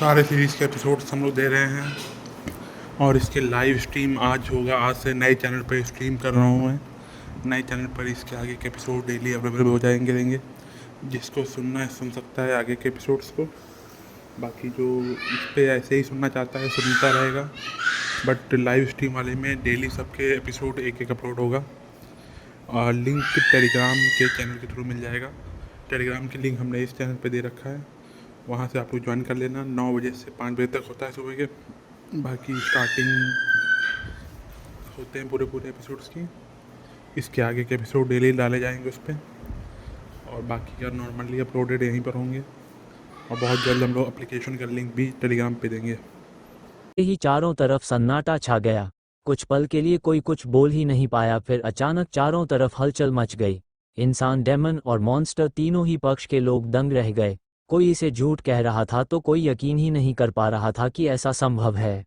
सारे सीरीज़ के एपिसोड्स हम लोग दे रहे हैं और इसके लाइव स्ट्रीम आज होगा। आज से नए चैनल पर स्ट्रीम कर रहा हूँ मैं। नए चैनल पर इसके आगे के एपिसोड डेली अवेलेबल हो जाएंगे। जिसको सुनना है सुन सकता है आगे के एपिसोड्स को। बाकी जो इस पर ऐसे ही सुनना चाहता है सुनता रहेगा, बट लाइव स्ट्रीम वाले में डेली सबके एपिसोड एक अपलोड होगा। और लिंक टेलीग्राम के चैनल के थ्रू मिल जाएगा। टेलीग्राम की लिंक हमने इस चैनल पे दे रखा है, वहाँ से आप लोग ज्वाइन कर लेना। 9 बजे से 5 बजे तक होता है सुबह के। बाकी स्टार्टिंग होते हैं पूरे एपिसोड्स की। इसके आगे के एपिसोड डेली डाले जाएंगे उस पर, और बाकी का नॉर्मली अपलोडेड यहीं पर होंगे। और बहुत जल्द हम लोग एप्लीकेशन का लिंक भी टेलीग्राम पे देंगे। ही चारों तरफ सन्नाटा छा गया। कुछ पल के लिए कोई कुछ बोल ही नहीं पाया। फिर अचानक चारों तरफ हलचल मच गई। इंसान, डेमन और मॉन्स्टर, तीनों ही पक्ष के लोग दंग रह गए। कोई इसे झूठ कह रहा था तो कोई यकीन ही नहीं कर पा रहा था कि ऐसा संभव है।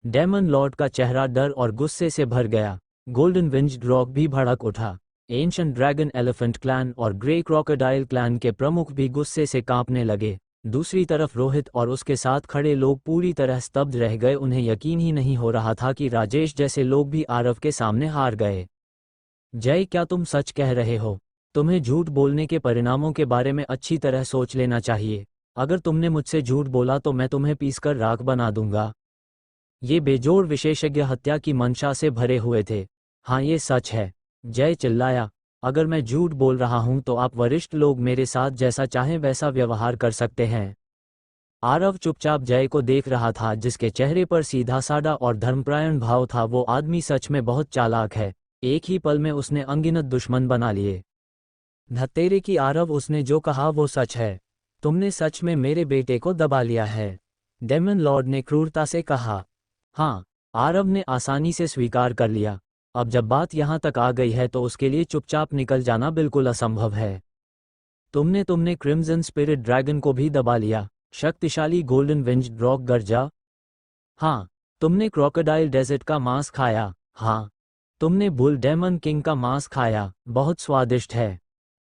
डेमन लॉर्ड का चेहरा डर और गुस्से से भर गया। गोल्डन विंज्ड रॉक भी भड़क उठा। एंशिएंट ड्रैगन एलिफेंट क्लैन और ग्रे क्रोकोडाइल क्लैन के प्रमुख भी गुस्से से कांपने लगे। दूसरी तरफ रोहित और उसके साथ खड़े लोग पूरी तरह स्तब्ध रह गए। उन्हें यकीन ही नहीं हो रहा था कि राजेश जैसे लोग भी आरव के सामने हार गए। जय, क्या तुम सच कह रहे हो? तुम्हें झूठ बोलने के परिणामों के बारे में अच्छी तरह सोच लेना चाहिए। अगर तुमने मुझसे झूठ बोला तो मैं तुम्हें पीसकर राख बना दूंगा। ये बेजोड़ विशेषज्ञ हत्या की मंशा से भरे हुए थे। हाँ, ये सच है, जय चिल्लाया। अगर मैं झूठ बोल रहा हूं तो आप वरिष्ठ लोग मेरे साथ जैसा चाहें वैसा व्यवहार कर सकते हैं। आरव चुपचाप जय को देख रहा था, जिसके चेहरे पर सीधा साधा और धर्मपरायण भाव था। वो आदमी सच में बहुत चालाक है। एक ही पल में उसने अनगिनत दुश्मन बना लिए। धत्तेरे की आरव, उसने जो कहा वो सच है। तुमने सच में मेरे बेटे को दबा लिया है, डेमन लॉर्ड ने क्रूरता से कहा। हाँ, आरव ने आसानी से स्वीकार कर लिया। अब जब बात यहाँ तक आ गई है तो उसके लिए चुपचाप निकल जाना बिल्कुल असंभव है। तुमने क्रिम्सन स्पिरिट ड्रैगन को भी दबा लिया, शक्तिशाली गोल्डन विंज्ड रॉक गर्जा। हाँ, तुमने क्रोकोडाइल डेजर्ट का मांस खाया। हाँ, तुमने बुल डेमन किंग का मांस खाया, बहुत स्वादिष्ट है।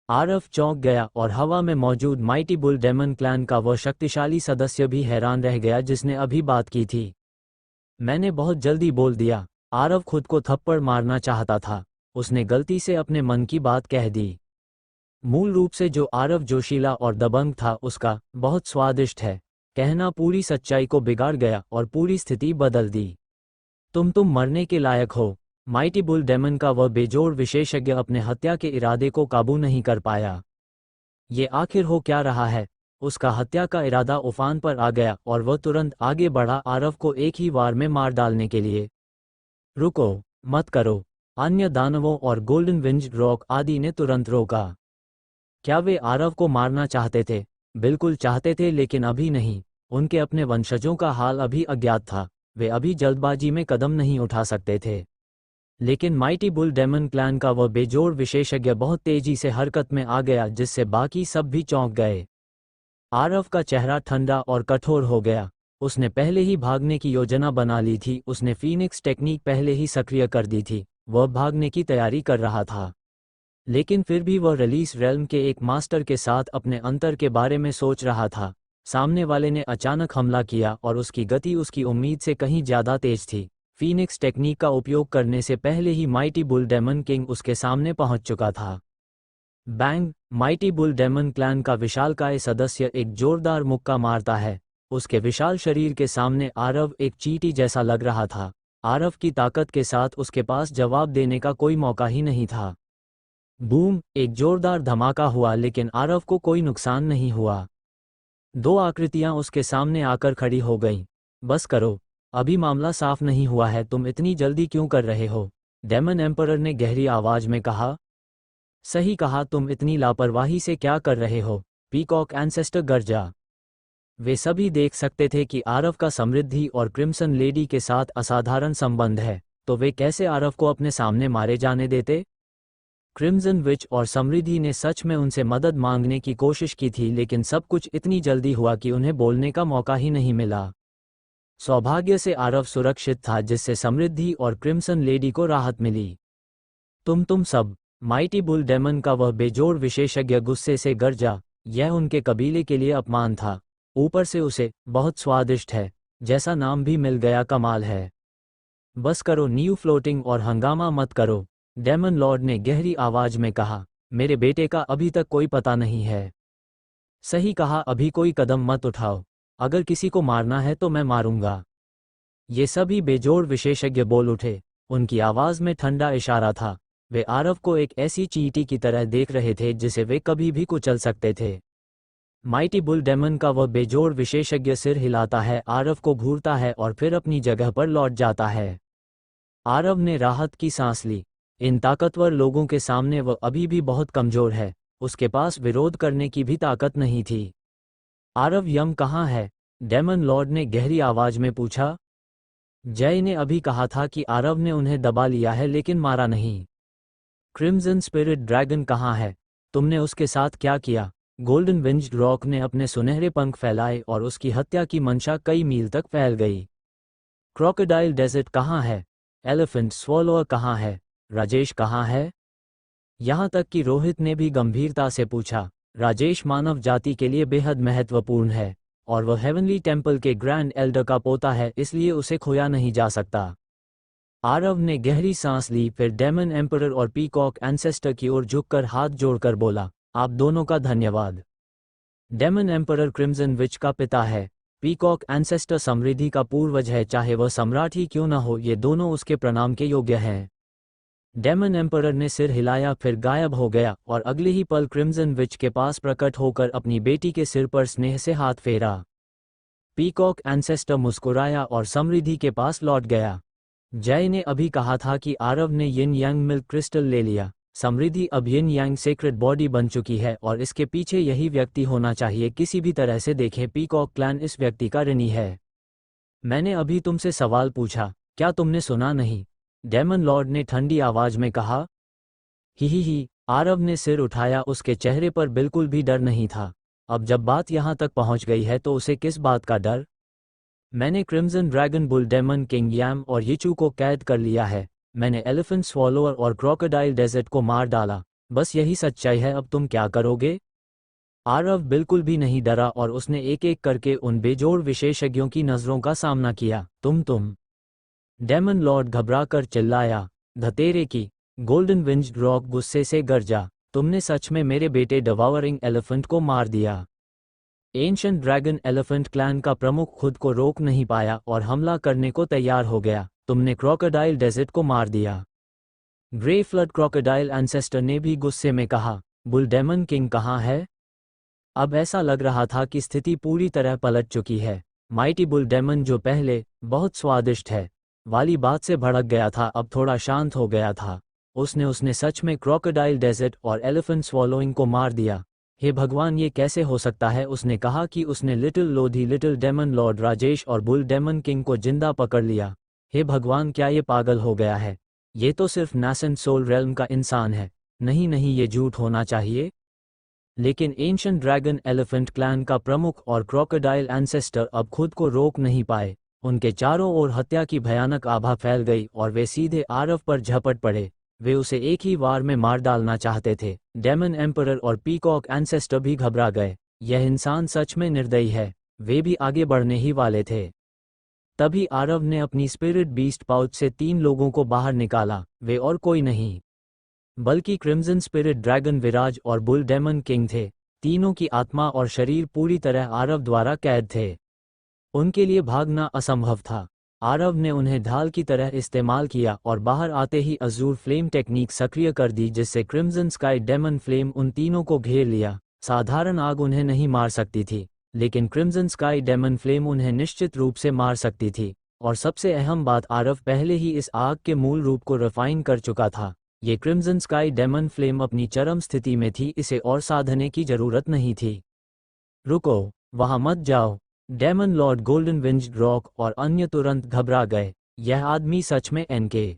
आरव चौंक गया और हवा में मौजूद माइटी बुल डेमन क्लैन का वह शक्तिशाली सदस्य भी हैरान रह गया जिसने अभी बात की थी। मैंने बहुत जल्दी बोल दिया। आरव खुद को थप्पड़ मारना चाहता था। उसने गलती से अपने मन की बात कह दी। मूल रूप से जो आरव जोशीला और दबंग था, उसका बहुत स्वादिष्ट है कहना पूरी सच्चाई को बिगाड़ गया और पूरी स्थिति बदल दी। तुम मरने के लायक हो। माइटी बुल डेमन का वह बेजोड़ विशेषज्ञ अपने हत्या के इरादे को काबू नहीं कर पाया। ये आखिर हो क्या रहा है? उसका हत्या का इरादा उफान पर आ गया और वह तुरंत आगे बढ़ा, आरव को एक ही वार में मार डालने के लिए। रुको, मत करो, अन्य दानवों और गोल्डन विंज्ड रॉक आदि ने तुरंत रोका। क्या वे आरव को मारना चाहते थे? बिल्कुल चाहते थे, लेकिन अभी नहीं। उनके अपने वंशजों का हाल अभी अज्ञात था। वे अभी जल्दबाजी में कदम नहीं उठा सकते थे। लेकिन माइटी बुल डेमन क्लैन का वह बेजोड़ विशेषज्ञ बहुत तेजी से हरकत में आ गया, जिससे बाकी सब भी चौंक गए। आरव का चेहरा ठंडा और कठोर हो गया। उसने पहले ही भागने की योजना बना ली थी। उसने फीनिक्स टेक्निक पहले ही सक्रिय कर दी थी। वह भागने की तैयारी कर रहा था, लेकिन फिर भी वह रिलीज रेल्म के एक मास्टर के साथ अपने अंतर के बारे में सोच रहा था। सामने वाले ने अचानक हमला किया और उसकी गति उसकी उम्मीद से कहीं ज्यादा तेज थी। फीनिक्स टेक्निक का उपयोग करने से पहले ही माइटी बुल डेमन किंग उसके सामने पहुंच चुका था। Bang! Mighty bull demon clan का विशालकाय सदस्य एक जोरदार मुक्का मारता है। उसके विशाल शरीर के सामने आरव एक चींटी जैसा लग रहा था। आरव की ताकत के साथ उसके पास जवाब देने का कोई मौका ही नहीं था। बूम! एक जोरदार धमाका हुआ, लेकिन आरव को कोई नुकसान नहीं हुआ। दो आकृतियां उसके सामने आकर खड़ी हो गईं। बस करो, अभी मामला साफ नहीं हुआ है। तुम इतनी जल्दी क्यों कर रहे हो? डेमन एम्परर ने गहरी आवाज में कहा। सही कहा, तुम इतनी लापरवाही से क्या कर रहे हो? पीकॉक एंसेस्टर गर्जा। वे सभी देख सकते थे कि आरव का समृद्धि और क्रिम्सन लेडी के साथ असाधारण संबंध है, तो वे कैसे आरव को अपने सामने मारे जाने देते? क्रिम्सन विच और समृद्धि ने सच में उनसे मदद मांगने की कोशिश की थी, लेकिन सब कुछ इतनी जल्दी हुआ कि उन्हें बोलने का मौका ही नहीं मिला। सौभाग्य से आरव सुरक्षित था, जिससे समृद्धि और क्रिम्सन लेडी को राहत मिली। तुम सब! माइटी बुल डेमन का वह बेजोड़ विशेषज्ञ गुस्से से गरजा। यह उनके कबीले के लिए अपमान था। ऊपर से उसे बहुत स्वादिष्ट है, जैसा नाम भी मिल गया, कमाल है। बस करो न्यू फ्लोटिंग और हंगामा मत करो, डेमन लॉर्ड ने गहरी आवाज में कहा। मेरे बेटे का अभी तक कोई पता नहीं है। सही कहा, अभी कोई कदम मत उठाओ। अगर किसी को मारना है तो मैं मारूंगा। ये सभी बेजोड़ विशेषज्ञ बोल उठे। उनकी आवाज में ठंडा इशारा था। वे आरव को एक ऐसी चींटी की तरह देख रहे थे जिसे वे कभी भी कुचल सकते थे। माइटी बुल डेमन का वह बेजोड़ विशेषज्ञ सिर हिलाता है, आरव को घूरता है और फिर अपनी जगह पर लौट जाता है। आरव ने राहत की सांस ली। इन ताकतवर लोगों के सामने वह अभी भी बहुत कमजोर है, उसके पास विरोध करने की भी ताकत नहीं थी। आरव यम कहाँ है? डेमन लॉर्ड ने गहरी आवाज में पूछा। जय ने अभी कहा था कि आरव ने उन्हें दबा लिया है लेकिन मारा नहीं। क्रिम्सन स्पिरिट ड्रैगन कहाँ है? तुमने उसके साथ क्या किया? गोल्डन विंज्ड रॉक ने अपने सुनहरे पंख फैलाए और उसकी हत्या की मंशा कई मील तक फैल गई। क्रोकोडाइल डेजर्ट कहाँ है? एलिफेंट स्वॉलोअर कहाँ है? राजेश कहाँ है? यहाँ तक कि रोहित ने भी गंभीरता से पूछा। राजेश मानव जाति के लिए बेहद महत्वपूर्ण है और वह हेवनली टेम्पल के ग्रैंड एल्डर का पोता है, इसलिए उसे खोया नहीं जा सकता। आरव ने गहरी सांस ली, फिर डेमन एम्परर और पीकॉक एंसेस्टर की ओर झुककर हाथ जोड़कर बोला, आप दोनों का धन्यवाद। डेमन एम्परर क्रिम्सन विच का पिता है, पीकॉक एंसेस्टर समृद्धि का पूर्वज है, चाहे वह सम्राट ही क्यों न हो, ये दोनों उसके प्रणाम के योग्य हैं। डेमन एम्परर ने सिर हिलाया, फिर गायब हो गया और अगले ही पल क्रिम्सन विच के पास प्रकट होकर अपनी बेटी के सिर पर स्नेह से हाथ फेरा। पीकॉक एंसेस्टर मुस्कुराया और समृद्धि के पास लौट गया। जय ने अभी कहा था कि आरव ने यिन यांग मिल्क क्रिस्टल ले लिया। समृद्धि अब यिन यांग सेक्रेट बॉडी बन चुकी है और इसके पीछे यही व्यक्ति होना चाहिए। किसी भी तरह से देखें, पीकॉक क्लैन इस व्यक्ति का ऋणी है। मैंने अभी तुमसे सवाल पूछा, क्या तुमने सुना नहीं? डेमन लॉर्ड ने ठंडी आवाज में कहा। ही, आरव ने सिर उठाया, उसके चेहरे पर बिल्कुल भी डर नहीं था। अब जब बात यहाँ तक पहुँच गई है तो उसे किस बात का डर? मैंने crimson dragon bull demon king याम और यीचू को कैद कर लिया है। मैंने एलिफेंट स्वॉलोअर और क्रोकोडाइल डेजर्ट को मार डाला। बस यही सच्चाई है, अब तुम क्या करोगे? आरव बिल्कुल भी नहीं डरा और उसने एक एक करके उन बेजोड़ विशेषज्ञों की नजरों का सामना किया। तुम डेमन लॉर्ड घबराकर चिल्लाया। धतेरे की! गोल्डन विंज्ड रॉक गुस्से से गरजा। तुमने सच में मेरे बेटे डिवावरिंग एलिफेंट को मार दिया। एंशिएंट ड्रैगन एलिफेंट क्लैन का प्रमुख खुद को रोक नहीं पाया और हमला करने को तैयार हो गया। तुमने क्रोकोडाइल डेजर्ट को मार दिया। ग्रे फ्लड क्रोकोडाइल एंसेस्टर ने भी गुस्से में कहा। बुल डेमन किंग कहाँ है? अब ऐसा लग रहा था कि स्थिति पूरी तरह पलट चुकी है। माइटी बुल डेमन, जो पहले बहुत स्वादिष्ट है वाली बात से भड़क गया था, अब थोड़ा शांत हो गया था। उसने सच में क्रोकोडाइल डेजर्ट और एलिफेंट स्वॉलोइंग को मार दिया। हे भगवान, ये कैसे हो सकता है? उसने कहा कि उसने little Lodhi, little demon lord Rajesh और बुल डेमन किंग को जिंदा पकड़ लिया। हे भगवान, क्या ये पागल हो गया है? ये तो सिर्फ नासेंट सोल रेल्म का इंसान है। नहीं, ये झूठ होना चाहिए। लेकिन एंशिएंट ड्रैगन एलिफेंट क्लैन का प्रमुख और क्रोकोडाइल एंसेस्टर अब खुद को रोक नहीं पाए। उनके चारों ओर हत्या की भयानक आभा फैल गई और वे सीधे आरव पर झपट पड़े। वे उसे एक ही वार में मार डालना चाहते थे। डेमन एम्परर और पीकॉक एंसेस्टर भी घबरा गए। यह इंसान सच में निर्दयी है। वे भी आगे बढ़ने ही वाले थे। तभी आरव ने अपनी स्पिरिट बीस्ट पाउच से 3 लोगों को बाहर निकाला। वे और कोई नहीं बल्कि क्रिम्सन स्पिरिट ड्रैगन विराज और बुल डेमन किंग थे। तीनों की आत्मा और शरीर पूरी तरह आरव द्वारा कैद थे। उनके लिए भागना असंभव था। आरव ने उन्हें ढाल की तरह इस्तेमाल किया और बाहर आते ही अजूर फ्लेम टेक्निक सक्रिय कर दी, जिससे क्रिम्सन स्काई डेमन फ्लेम उन तीनों को घेर लिया। साधारण आग उन्हें नहीं मार सकती थी, लेकिन क्रिम्सन स्काई डेमन फ्लेम उन्हें निश्चित रूप से मार सकती थी। और सबसे अहम बात, आरव पहले ही इस आग के मूल रूप को रिफाइन कर चुका था। ये क्रिम्सन स्काई डेमन फ्लेम अपनी चरम स्थिति में थी, इसे और साधने की जरूरत नहीं थी। रुको, वहां मत जाओ। Daemon lord, golden winged rock और अन्य तुरंत घबरा गए। यह आदमी सच में एनके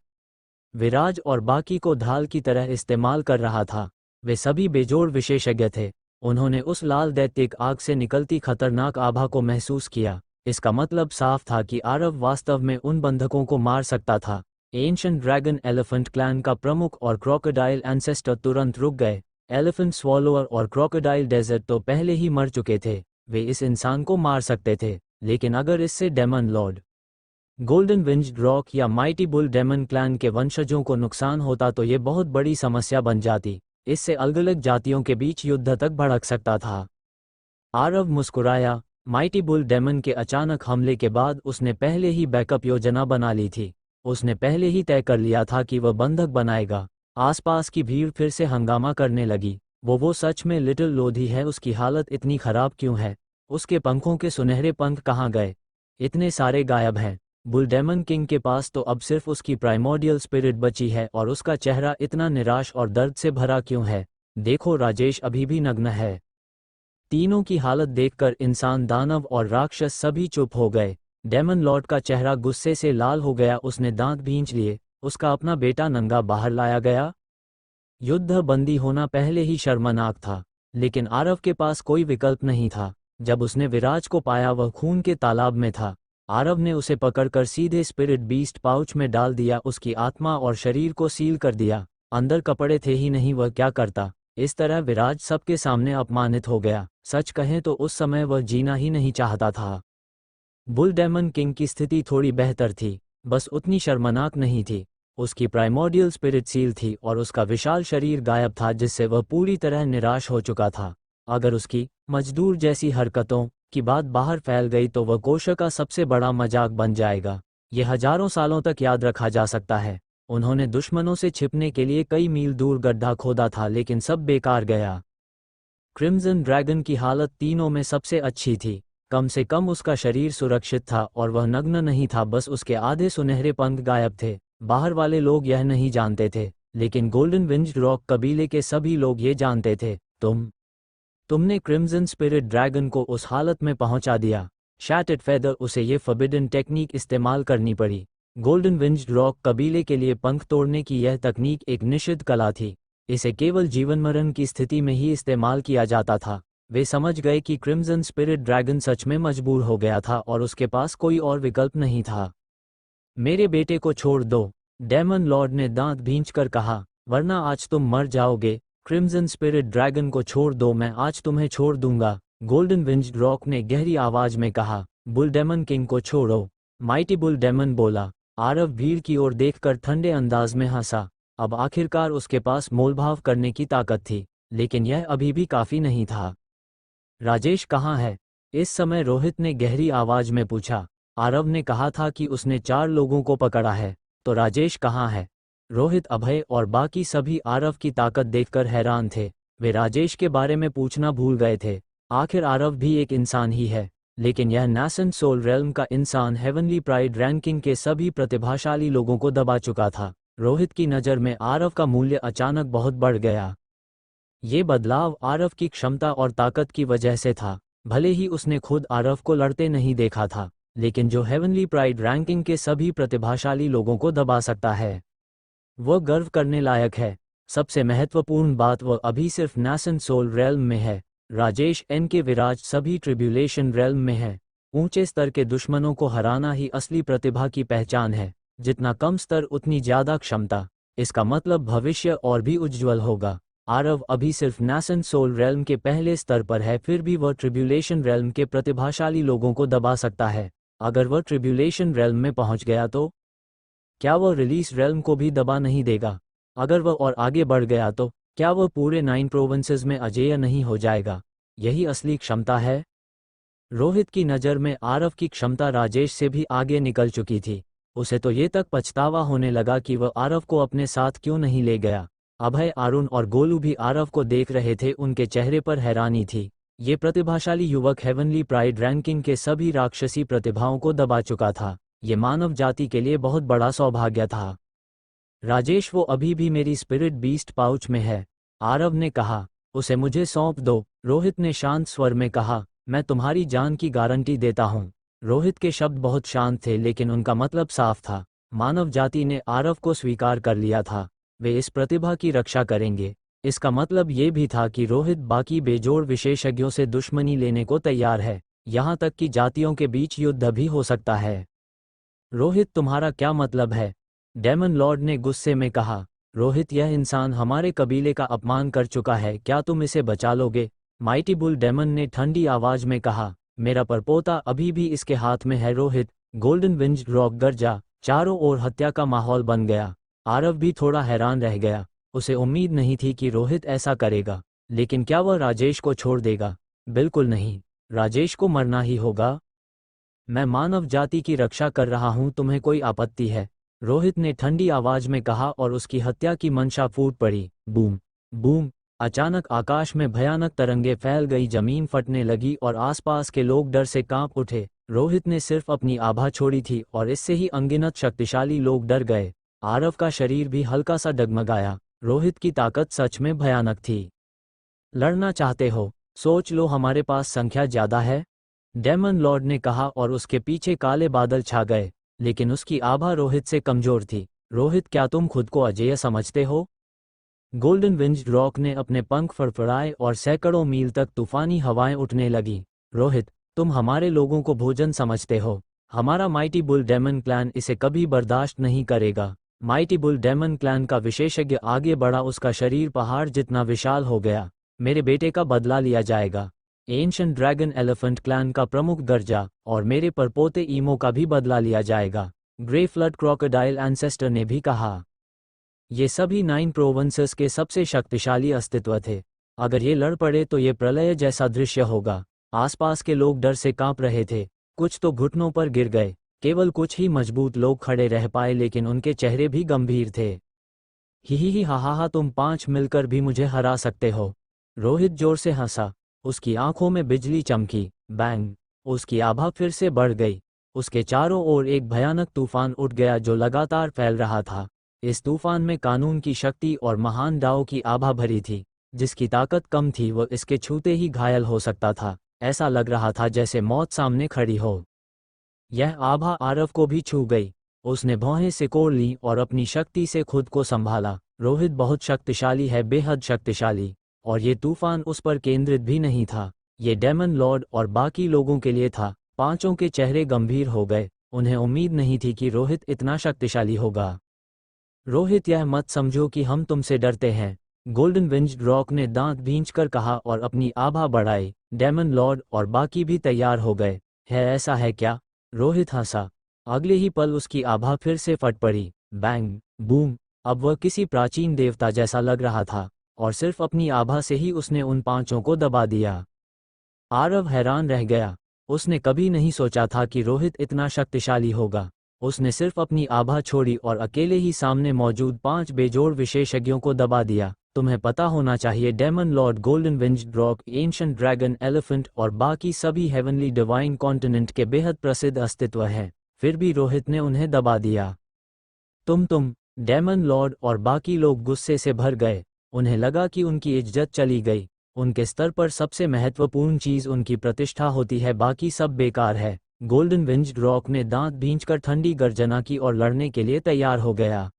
विराज और बाकी को ढाल की तरह इस्तेमाल कर रहा था। वे सभी बेजोड़ विशेषज्ञ थे। उन्होंने उस लाल दैत्य आग से निकलती खतरनाक आभा को महसूस किया। इसका मतलब साफ था कि आरव वास्तव में उन बंधकों को मार सकता था। एंशिएंट ड्रैगन एलिफेंट क्लैन का प्रमुख और क्रोकोडाइल एंसेस्टर तुरंत रुक गए। एलिफेंट स्वॉलोअर और क्रोकोडाइल डेजर्ट तो पहले ही मर चुके थे। वे इस इंसान को मार सकते थे, लेकिन अगर इससे daemon lord golden winged rock या माइटी बुल डेमन क्लैन के वंशजों को नुकसान होता तो ये बहुत बड़ी समस्या बन जाती। इससे अलग अलग जातियों के बीच युद्ध तक भड़क सकता था। आरव मुस्कुराया। माइटी बुल डेमन के अचानक हमले के बाद उसने पहले ही बैकअप योजना बना ली थी। उसने पहले ही तय कर लिया था कि वह बंधक बनाएगा। आसपास की भीड़ फिर से हंगामा करने लगी। वो सच में लिटिल लोधी है, उसकी हालत इतनी खराब क्यों है? उसके पंखों के सुनहरे पंख कहाँ गए? इतने सारे गायब हैं। बुल डेमन किंग के पास तो अब सिर्फ उसकी प्राइमोर्डियल स्पिरिट बची है और उसका चेहरा इतना निराश और दर्द से भरा क्यों है? देखो, राजेश अभी भी नग्न है। तीनों की हालत देखकर इंसान, दानव और राक्षस सभी चुप हो गए। डेमन लॉर्ड का चेहरा गुस्से से लाल हो गया। उसने दांत भींच लिए। उसका अपना बेटा नंगा बाहर लाया गया। युद्ध बंदी होना पहले ही शर्मनाक था, लेकिन आरव के पास कोई विकल्प नहीं था। जब उसने विराज को पाया, वह खून के तालाब में था। आरव ने उसे पकड़कर सीधे स्पिरिट बीस्ट पाउच में डाल दिया, उसकी आत्मा और शरीर को सील कर दिया। अंदर कपड़े थे ही नहीं, वह क्या करता? इस तरह विराज सबके सामने अपमानित हो गया। सच कहें तो उस समय वह जीना ही नहीं चाहता था। बुल डेमन किंग की स्थिति थोड़ी बेहतर थी, बस उतनी शर्मनाक नहीं थी। उसकी प्राइमोर्डियल स्पिरिट सील थी और उसका विशाल शरीर गायब था, जिससे वह पूरी तरह निराश हो चुका था। अगर उसकी मजदूर जैसी हरकतों की बात बाहर फैल गई तो वह कोशा का सबसे बड़ा मजाक बन जाएगा। यह हजारों सालों तक याद रखा जा सकता है। उन्होंने दुश्मनों से छिपने के लिए कई मील दूर गड्ढा खोदा था, लेकिन सब बेकार गया। क्रिम्सन ड्रैगन की हालत तीनों में सबसे अच्छी थी। कम से कम उसका शरीर सुरक्षित था और वह नग्न नहीं था, बस उसके आधे सुनहरे पंख गायब थे। बाहर वाले लोग यह नहीं जानते थे, लेकिन गोल्डन विंज्ड रॉक कबीले के सभी लोग ये जानते थे। तुमने क्रिम्सन स्पिरिट ड्रैगन को उस हालत में पहुंचा दिया। शैटेड फेदर, उसे ये फॉरबिडन टेक्निक इस्तेमाल करनी पड़ी। गोल्डन विंज्ड रॉक कबीले के लिए पंख तोड़ने की यह तकनीक एक निषिद्ध कला थी। इसे केवल जीवन मरण की स्थिति में ही इस्तेमाल किया जाता था। वे समझ गए कि क्रिम्सन स्पिरिट ड्रैगन सच में मजबूर हो गया था और उसके पास कोई और विकल्प नहीं था। मेरे बेटे को छोड़ दो, डेमन लॉर्ड ने दांत भींचकर कहा, वरना आज तुम मर जाओगे। क्रिम्सन स्पिरिट ड्रैगन को छोड़ दो, मैं आज तुम्हें छोड़ दूंगा, गोल्डन विंज्ड रॉक ने गहरी आवाज में कहा। बुल डेमन किंग को छोड़ो, माइटी बुल डेमन बोला। आरव भीड़ की ओर देखकर ठंडे अंदाज में हंसा। अब आखिरकार उसके पास मोलभाव करने की ताकत थी, लेकिन यह अभी भी काफी नहीं था। राजेश कहाँ है? इस समय रोहित ने गहरी आवाज में पूछा। आरव ने कहा था कि उसने 4 लोगों को पकड़ा है, तो राजेश कहाँ है? रोहित, अभय और बाकी सभी आरव की ताकत देखकर हैरान थे। वे राजेश के बारे में पूछना भूल गए थे। आखिर आरव भी एक इंसान ही है, लेकिन यह नैसेंट सोल रेल्म का इंसान हेवनली प्राइड रैंकिंग के सभी प्रतिभाशाली लोगों को दबा चुका था। रोहित की नज़र में आरव का मूल्य अचानक बहुत बढ़ गया। ये बदलाव आरव की क्षमता और ताकत की वजह से था। भले ही उसने खुद आरव को लड़ते नहीं देखा था, लेकिन जो हेवनली प्राइड रैंकिंग के सभी प्रतिभाशाली लोगों को दबा सकता है, वह गर्व करने लायक है। सबसे महत्वपूर्ण बात, वह अभी सिर्फ नैसेंट सोल रेल्म में है। राजेश एन के विराज सभी ट्रिब्यूलेशन रेल्म में है। ऊंचे स्तर के दुश्मनों को हराना ही असली प्रतिभा की पहचान है। जितना कम स्तर उतनी ज्यादा क्षमता। इसका मतलब भविष्य और भी उज्ज्वल होगा। आरव अभी सिर्फ नैसेंट सोल रेल्म के पहले स्तर पर है, फिर भी वह ट्रिब्यूलेशन रेल्म के प्रतिभाशाली लोगों को दबा सकता है। अगर वह ट्रिब्यूलेशन रेल्म में पहुंच गया तो क्या वह रिलीज रेल्म को भी दबा नहीं देगा? अगर वह और आगे बढ़ गया तो क्या वह पूरे 9 प्रोविंसेस में अजेय नहीं हो जाएगा? यही असली क्षमता है। रोहित की नज़र में आरव की क्षमता राजेश से भी आगे निकल चुकी थी। उसे तो ये तक पछतावा होने लगा कि वह आरव को अपने साथ क्यों नहीं ले गया। अभय, अरुण और गोलू भी आरव को देख रहे थे। उनके चेहरे पर हैरानी थी। ये प्रतिभाशाली युवक हेवनली प्राइड रैंकिंग के सभी राक्षसी प्रतिभाओं को दबा चुका था। ये मानव जाति के लिए बहुत बड़ा सौभाग्य था। राजेश, वो अभी भी मेरी स्पिरिट बीस्ट पाउच में है, आरव ने कहा। उसे मुझे सौंप दो, रोहित ने शांत स्वर में कहा। मैं तुम्हारी जान की गारंटी देता हूँ। रोहित के शब्द बहुत शांत थे, लेकिन उनका मतलब साफ था। मानव जाति ने आरव को स्वीकार कर लिया था। वे इस प्रतिभा की रक्षा करेंगे। इसका मतलब ये भी था कि रोहित बाकी बेजोड़ विशेषज्ञों से दुश्मनी लेने को तैयार है। यहाँ तक कि जातियों के बीच युद्ध भी हो सकता है। रोहित, तुम्हारा क्या मतलब है? डेमन लॉर्ड ने गुस्से में कहा। रोहित, यह इंसान हमारे कबीले का अपमान कर चुका है, क्या तुम इसे बचा लोगे? माइटी बुल डेमन ने ठंडी आवाज में कहा, मेरा परपोता अभी भी इसके हाथ में है। रोहित, गोल्डन विंज्ड रॉक गरजा। चारों ओर हत्या का माहौल बन गया। आरव भी थोड़ा हैरान रह गया। उसे उम्मीद नहीं थी कि रोहित ऐसा करेगा, लेकिन क्या वह राजेश को छोड़ देगा? बिल्कुल नहीं, राजेश को मरना ही होगा। मैं मानव जाति की रक्षा कर रहा हूं, तुम्हें कोई आपत्ति है? रोहित ने ठंडी आवाज में कहा और उसकी हत्या की मंशा फूट पड़ी। Boom boom. अचानक आकाश में भयानक तरंगे फैल गई, जमीन फटने लगी और आसपास के लोग डर से कांप उठे। रोहित ने सिर्फ अपनी आभा छोड़ी थी और इससे ही अनगिनत शक्तिशाली लोग डर गए। आरव का शरीर भी हल्का सा डगमगाया। रोहित की ताकत सच में भयानक थी। लड़ना चाहते हो? सोच लो, हमारे पास संख्या ज्यादा है, डेमन लॉर्ड ने कहा और उसके पीछे काले बादल छा गए, लेकिन उसकी आभा रोहित से कमजोर थी। रोहित, क्या तुम खुद को अजेय समझते हो? गोल्डन विंज्ड रॉक ने अपने पंख फड़फड़ाए और सैकड़ों मील तक तूफानी हवाएं उठने लगी। रोहित, तुम हमारे लोगों को भोजन समझते हो? हमारा माइटी बुल डेमन क्लैन इसे कभी बर्दाश्त नहीं करेगा। माइटी बुल डेमन क्लैन का विशेषज्ञ आगे बढ़ा, उसका शरीर पहाड़ जितना विशाल हो गया। मेरे बेटे का बदला लिया जाएगा। एंशिएंट ड्रैगन एलिफेंट क्लैन का प्रमुख गरजा, और मेरे परपोते ईमो का भी बदला लिया जाएगा, ग्रे फ्लड क्रोकोडाइल एंसेस्टर ने भी कहा। ये सभी 9 प्रोविंसेस के सबसे शक्तिशाली अस्तित्व थे। अगर ये लड़ पड़े तो ये प्रलय जैसा दृश्य होगा। आसपास के लोग डर से कांप रहे थे। कुछ तो घुटनों पर गिर गए। केवल कुछ ही मजबूत लोग खड़े रह पाए, लेकिन उनके चेहरे भी गंभीर थे। ही हा, तुम 5 मिलकर भी मुझे हरा सकते हो? रोहित जोर से हंसा। उसकी आंखों में बिजली चमकी। बैंग। उसकी आभा फिर से बढ़ गई। उसके चारों ओर एक भयानक तूफान उठ गया जो लगातार फैल रहा था। इस तूफान में कानून की शक्ति और महान दाव की आभा भरी थी। जिसकी ताकत कम थी वो इसके छूते ही घायल हो सकता था। ऐसा लग रहा था जैसे मौत सामने खड़ी हो। यह आभा आरव को भी छू गई। उसने भौहें सिकोड़ ली और अपनी शक्ति से खुद को संभाला। रोहित बहुत शक्तिशाली है, बेहद शक्तिशाली। और ये तूफान उस पर केंद्रित भी नहीं था। ये डेमन लॉर्ड और बाकी लोगों के लिए था। पांचों के चेहरे गंभीर हो गए। उन्हें उम्मीद नहीं थी कि रोहित इतना शक्तिशाली होगा। रोहित, यह मत समझो कि हम तुमसे डरते हैं, गोल्डन विंज्ड रॉक ने दांत भींचकर कहा और अपनी आभा बढ़ाई। डेमन लॉर्ड और बाकी भी तैयार हो गए। है ऐसा है क्या? रोहित हंसा। अगले ही पल उसकी आभा फिर से फट पड़ी। Bang boom. अब वह किसी प्राचीन देवता जैसा लग रहा था, और सिर्फ अपनी आभा से ही उसने उन पांचों को दबा दिया। आरव हैरान रह गया। उसने कभी नहीं सोचा था कि रोहित इतना शक्तिशाली होगा। उसने सिर्फ अपनी आभा छोड़ी और अकेले ही सामने मौजूद 5 बेजोड़ विशेषज्ञों को दबा दिया। तुम्हें पता होना चाहिए, demon lord, golden winged rock, ancient dragon elephant और बाकी सभी हेवनली डिवाइन कॉन्टिनेंट के बेहद प्रसिद्ध अस्तित्व हैं। फिर भी रोहित ने उन्हें दबा दिया। तुम डेमन लॉर्ड और बाकी लोग गुस्से से भर गए। उन्हें लगा कि उनकी इज्जत चली गई। उनके स्तर पर सबसे महत्वपूर्ण चीज उनकी प्रतिष्ठा होती है, बाकी सब बेकार है। गोल्डन विंज्ड रॉक ने दांत भींचकर ठंडी गर्जना की और लड़ने के लिए तैयार हो गया।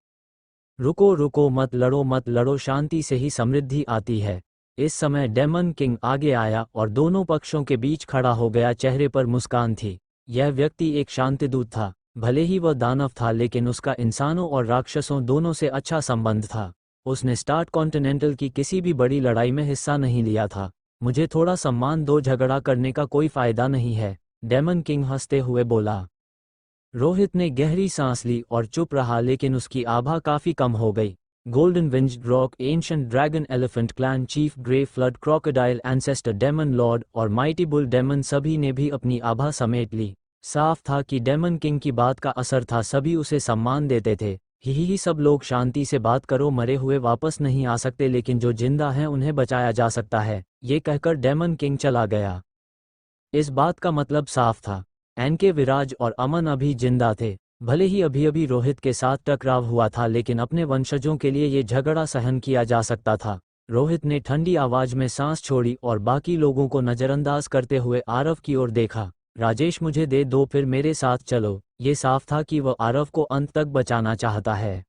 रुको रुको, मत लड़ो, शांति से ही समृद्धि आती है। इस समय डेमन किंग आगे आया और दोनों पक्षों के बीच खड़ा हो गया। चेहरे पर मुस्कान थी। यह व्यक्ति एक शांतिदूत था। भले ही वह दानव था, लेकिन उसका इंसानों और राक्षसों दोनों से अच्छा संबंध था। उसने स्टार्ट कॉन्टिनेंटल की किसी भी बड़ी लड़ाई में हिस्सा नहीं लिया था। मुझे थोड़ा सम्मान दो, झगड़ा करने का कोई फायदा नहीं है, डेमन किंग हंसते हुए बोला। रोहित ने गहरी सांस ली और चुप रहा, लेकिन उसकी आभा काफी कम हो गई। Golden winged rock, ancient dragon elephant clan chief, grey flood crocodile ancestor, demon lord और माइटी बुल डेमन सभी ने भी अपनी आभा समेट ली। साफ था कि डेमन किंग की बात का असर था। सभी उसे सम्मान देते थे। ही सब लोग शांति से बात करो, मरे हुए वापस नहीं आ सकते, लेकिन जो जिंदा हैं उन्हें बचाया जा सकता है, ये कहकर डेमन किंग चला गया। इस बात का मतलब साफ था, एनके, विराज और अमन अभी जिंदा थे। भले ही अभी अभी रोहित के साथ टकराव हुआ था, लेकिन अपने वंशजों के लिए ये झगड़ा सहन किया जा सकता था। रोहित ने ठंडी आवाज में सांस छोड़ी और बाकी लोगों को नजरअंदाज करते हुए आरव की ओर देखा। राजेश, मुझे दे दो, फिर मेरे साथ चलो। ये साफ था कि वह आरव को अंत तक बचाना चाहता है।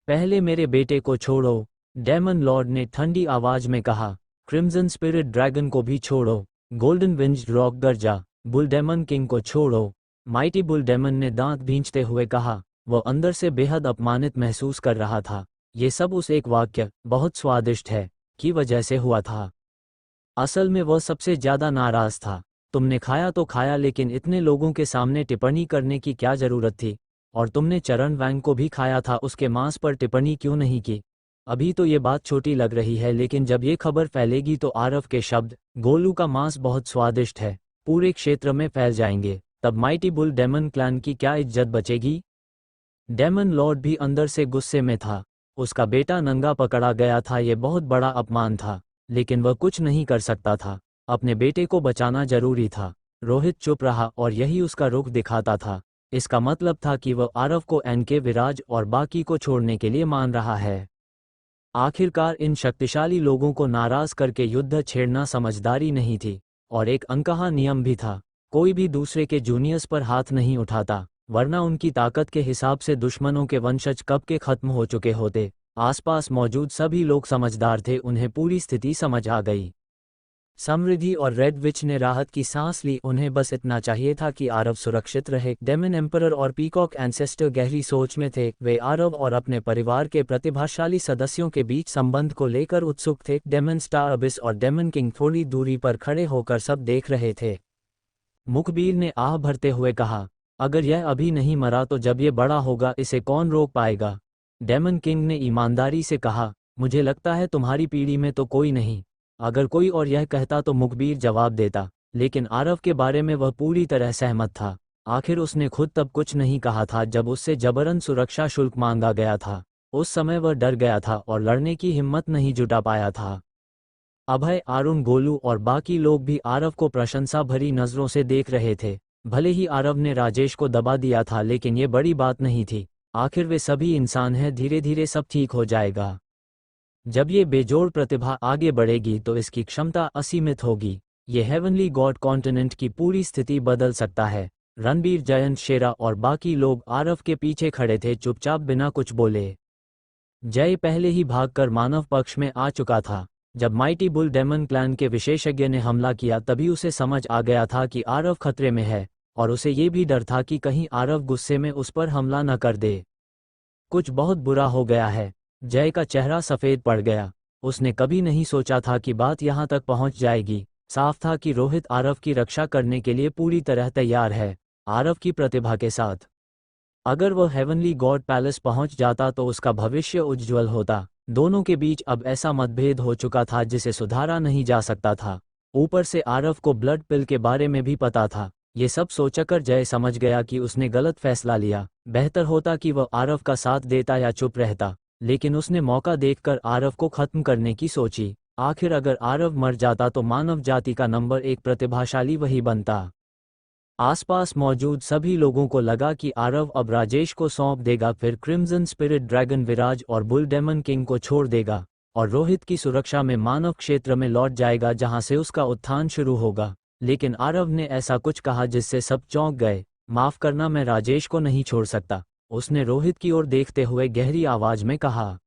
पहले मेरे बेटे को छोड़ो, डेमन लॉर्ड ने ठंडी आवाज में कहा। क्रिम्सन स्पिरिट ड्रैगन को भी छोड़ो। गोल्डन विंज्ड रॉक गरजा। बुल डेमन किंग को छोड़ो। माइटी बुल डेमन ने दांत भींचते हुए कहा। वह अंदर से बेहद अपमानित महसूस कर रहा था। ये सब उस एक वाक्य, बहुत स्वादिष्ट है, की वजह से हुआ था। असल में वह सबसे ज्यादा नाराज था। तुमने खाया तो खाया, लेकिन इतने लोगों के सामने टिप्पणी करने की क्या जरूरत थी? और तुमने चरण वैंग को भी खाया था, उसके मांस पर टिप्पणी क्यों नहीं की? अभी तो ये बात छोटी लग रही है, लेकिन जब ये खबर फैलेगी तो आरव के शब्द, गोलू का मांस बहुत स्वादिष्ट है, पूरे क्षेत्र में फैल जाएंगे। तब माइटी बुल डेमन क्लैन की क्या इज्जत बचेगी? डेमन लॉर्ड भी अंदर से गुस्से में था। उसका बेटा नंगा पकड़ा गया था, ये बहुत बड़ा अपमान था, लेकिन वह कुछ नहीं कर सकता था। अपने बेटे को बचाना जरूरी था। रोहित चुप रहा और यही उसका रुख दिखाता था। इसका मतलब था कि वह आरव को एनके विराज और बाकी को छोड़ने के लिए मान रहा है। आखिरकार इन शक्तिशाली लोगों को नाराज करके युद्ध छेड़ना समझदारी नहीं थी, और एक अनकहा नियम भी था, कोई भी दूसरे के जूनियर्स पर हाथ नहीं उठाता, वरना उनकी ताकत के हिसाब से दुश्मनों के वंशज कब के खत्म हो चुके होते। आसपास मौजूद सभी लोग समझदार थे, उन्हें पूरी स्थिति समझ आ गई। समृद्धि और रेड विच ने राहत की सांस ली, उन्हें बस इतना चाहिए था कि आरव सुरक्षित रहे। डेमन एम्परर और पीकॉक एंसेस्टर गहरी सोच में थे। वे आरव और अपने परिवार के प्रतिभाशाली सदस्यों के बीच संबंध को लेकर उत्सुक थे। डेमन स्टार अबिस और डेमन किंग थोड़ी दूरी पर खड़े होकर सब देख रहे थे। मुखबिर ने आह भरते हुए कहा, अगर यह अभी नहीं मरा तो जब ये बड़ा होगा इसे कौन रोक पाएगा? डेमन किंग ने ईमानदारी से कहा, मुझे लगता है तुम्हारी पीढ़ी में तो कोई नहीं। अगर कोई और यह कहता तो मुखबिर जवाब देता, लेकिन आरव के बारे में वह पूरी तरह सहमत था। आखिर उसने खुद तब कुछ नहीं कहा था जब उससे जबरन सुरक्षा शुल्क मांगा गया था। उस समय वह डर गया था और लड़ने की हिम्मत नहीं जुटा पाया था। अभय, आरुण, गोलू और बाकी लोग भी आरव को प्रशंसा भरी नजरों से देख रहे थे। भले ही आरव ने राजेश को दबा दिया था, लेकिन ये बड़ी बात नहीं थी। आखिर वे सभी इंसान हैं, धीरे धीरे सब ठीक हो जाएगा। जब ये बेजोड़ प्रतिभा आगे बढ़ेगी तो इसकी क्षमता असीमित होगी। ये हेवनली गॉड कॉन्टिनेंट की पूरी स्थिति बदल सकता है। रणबीर, जयंत, शेरा और बाकी लोग आरव के पीछे खड़े थे, चुपचाप बिना कुछ बोले। जय पहले ही भागकर मानव पक्ष में आ चुका था। जब माइटी बुल डेमन क्लैन के विशेषज्ञ ने हमला किया तभी उसे समझ आ गया था कि आरव खतरे में है, और उसे ये भी डर था कि कहीं आरव गुस्से में उस पर हमला न कर दे। कुछ बहुत बुरा हो गया है। जय का चेहरा सफेद पड़ गया। उसने कभी नहीं सोचा था कि बात यहाँ तक पहुँच जाएगी। साफ था कि रोहित आरव की रक्षा करने के लिए पूरी तरह तैयार है, आरव की प्रतिभा के साथ। अगर वह हेवनली गॉड पैलेस पहुंच जाता तो उसका भविष्य उज्ज्वल होता। दोनों के बीच अब ऐसा मतभेद हो चुका था जिसे सुधारा नहीं जा सकता था। ऊपर से आरव को ब्लड पिल के बारे में भी पता था। ये सब सोचकर जय समझ गया कि उसने गलत फैसला लिया। बेहतर होता कि वह आरव का साथ देता या चुप रहता, लेकिन उसने मौका देखकर आरव को खत्म करने की सोची। आखिर अगर आरव मर जाता तो मानव जाति का नंबर 1 प्रतिभाशाली वही बनता। आसपास मौजूद सभी लोगों को लगा कि आरव अब राजेश को सौंप देगा, फिर क्रिम्सन स्पिरिट ड्रैगन विराज और बुल डेमन किंग को छोड़ देगा, और रोहित की सुरक्षा में मानव क्षेत्र में लौट जाएगा जहां से उसका उत्थान शुरू होगा। लेकिन आरव ने ऐसा कुछ कहा जिससे सब चौंक गए। माफ करना, मैं राजेश को नहीं छोड़ सकता, उसने रोहित की ओर देखते हुए गहरी आवाज में कहा।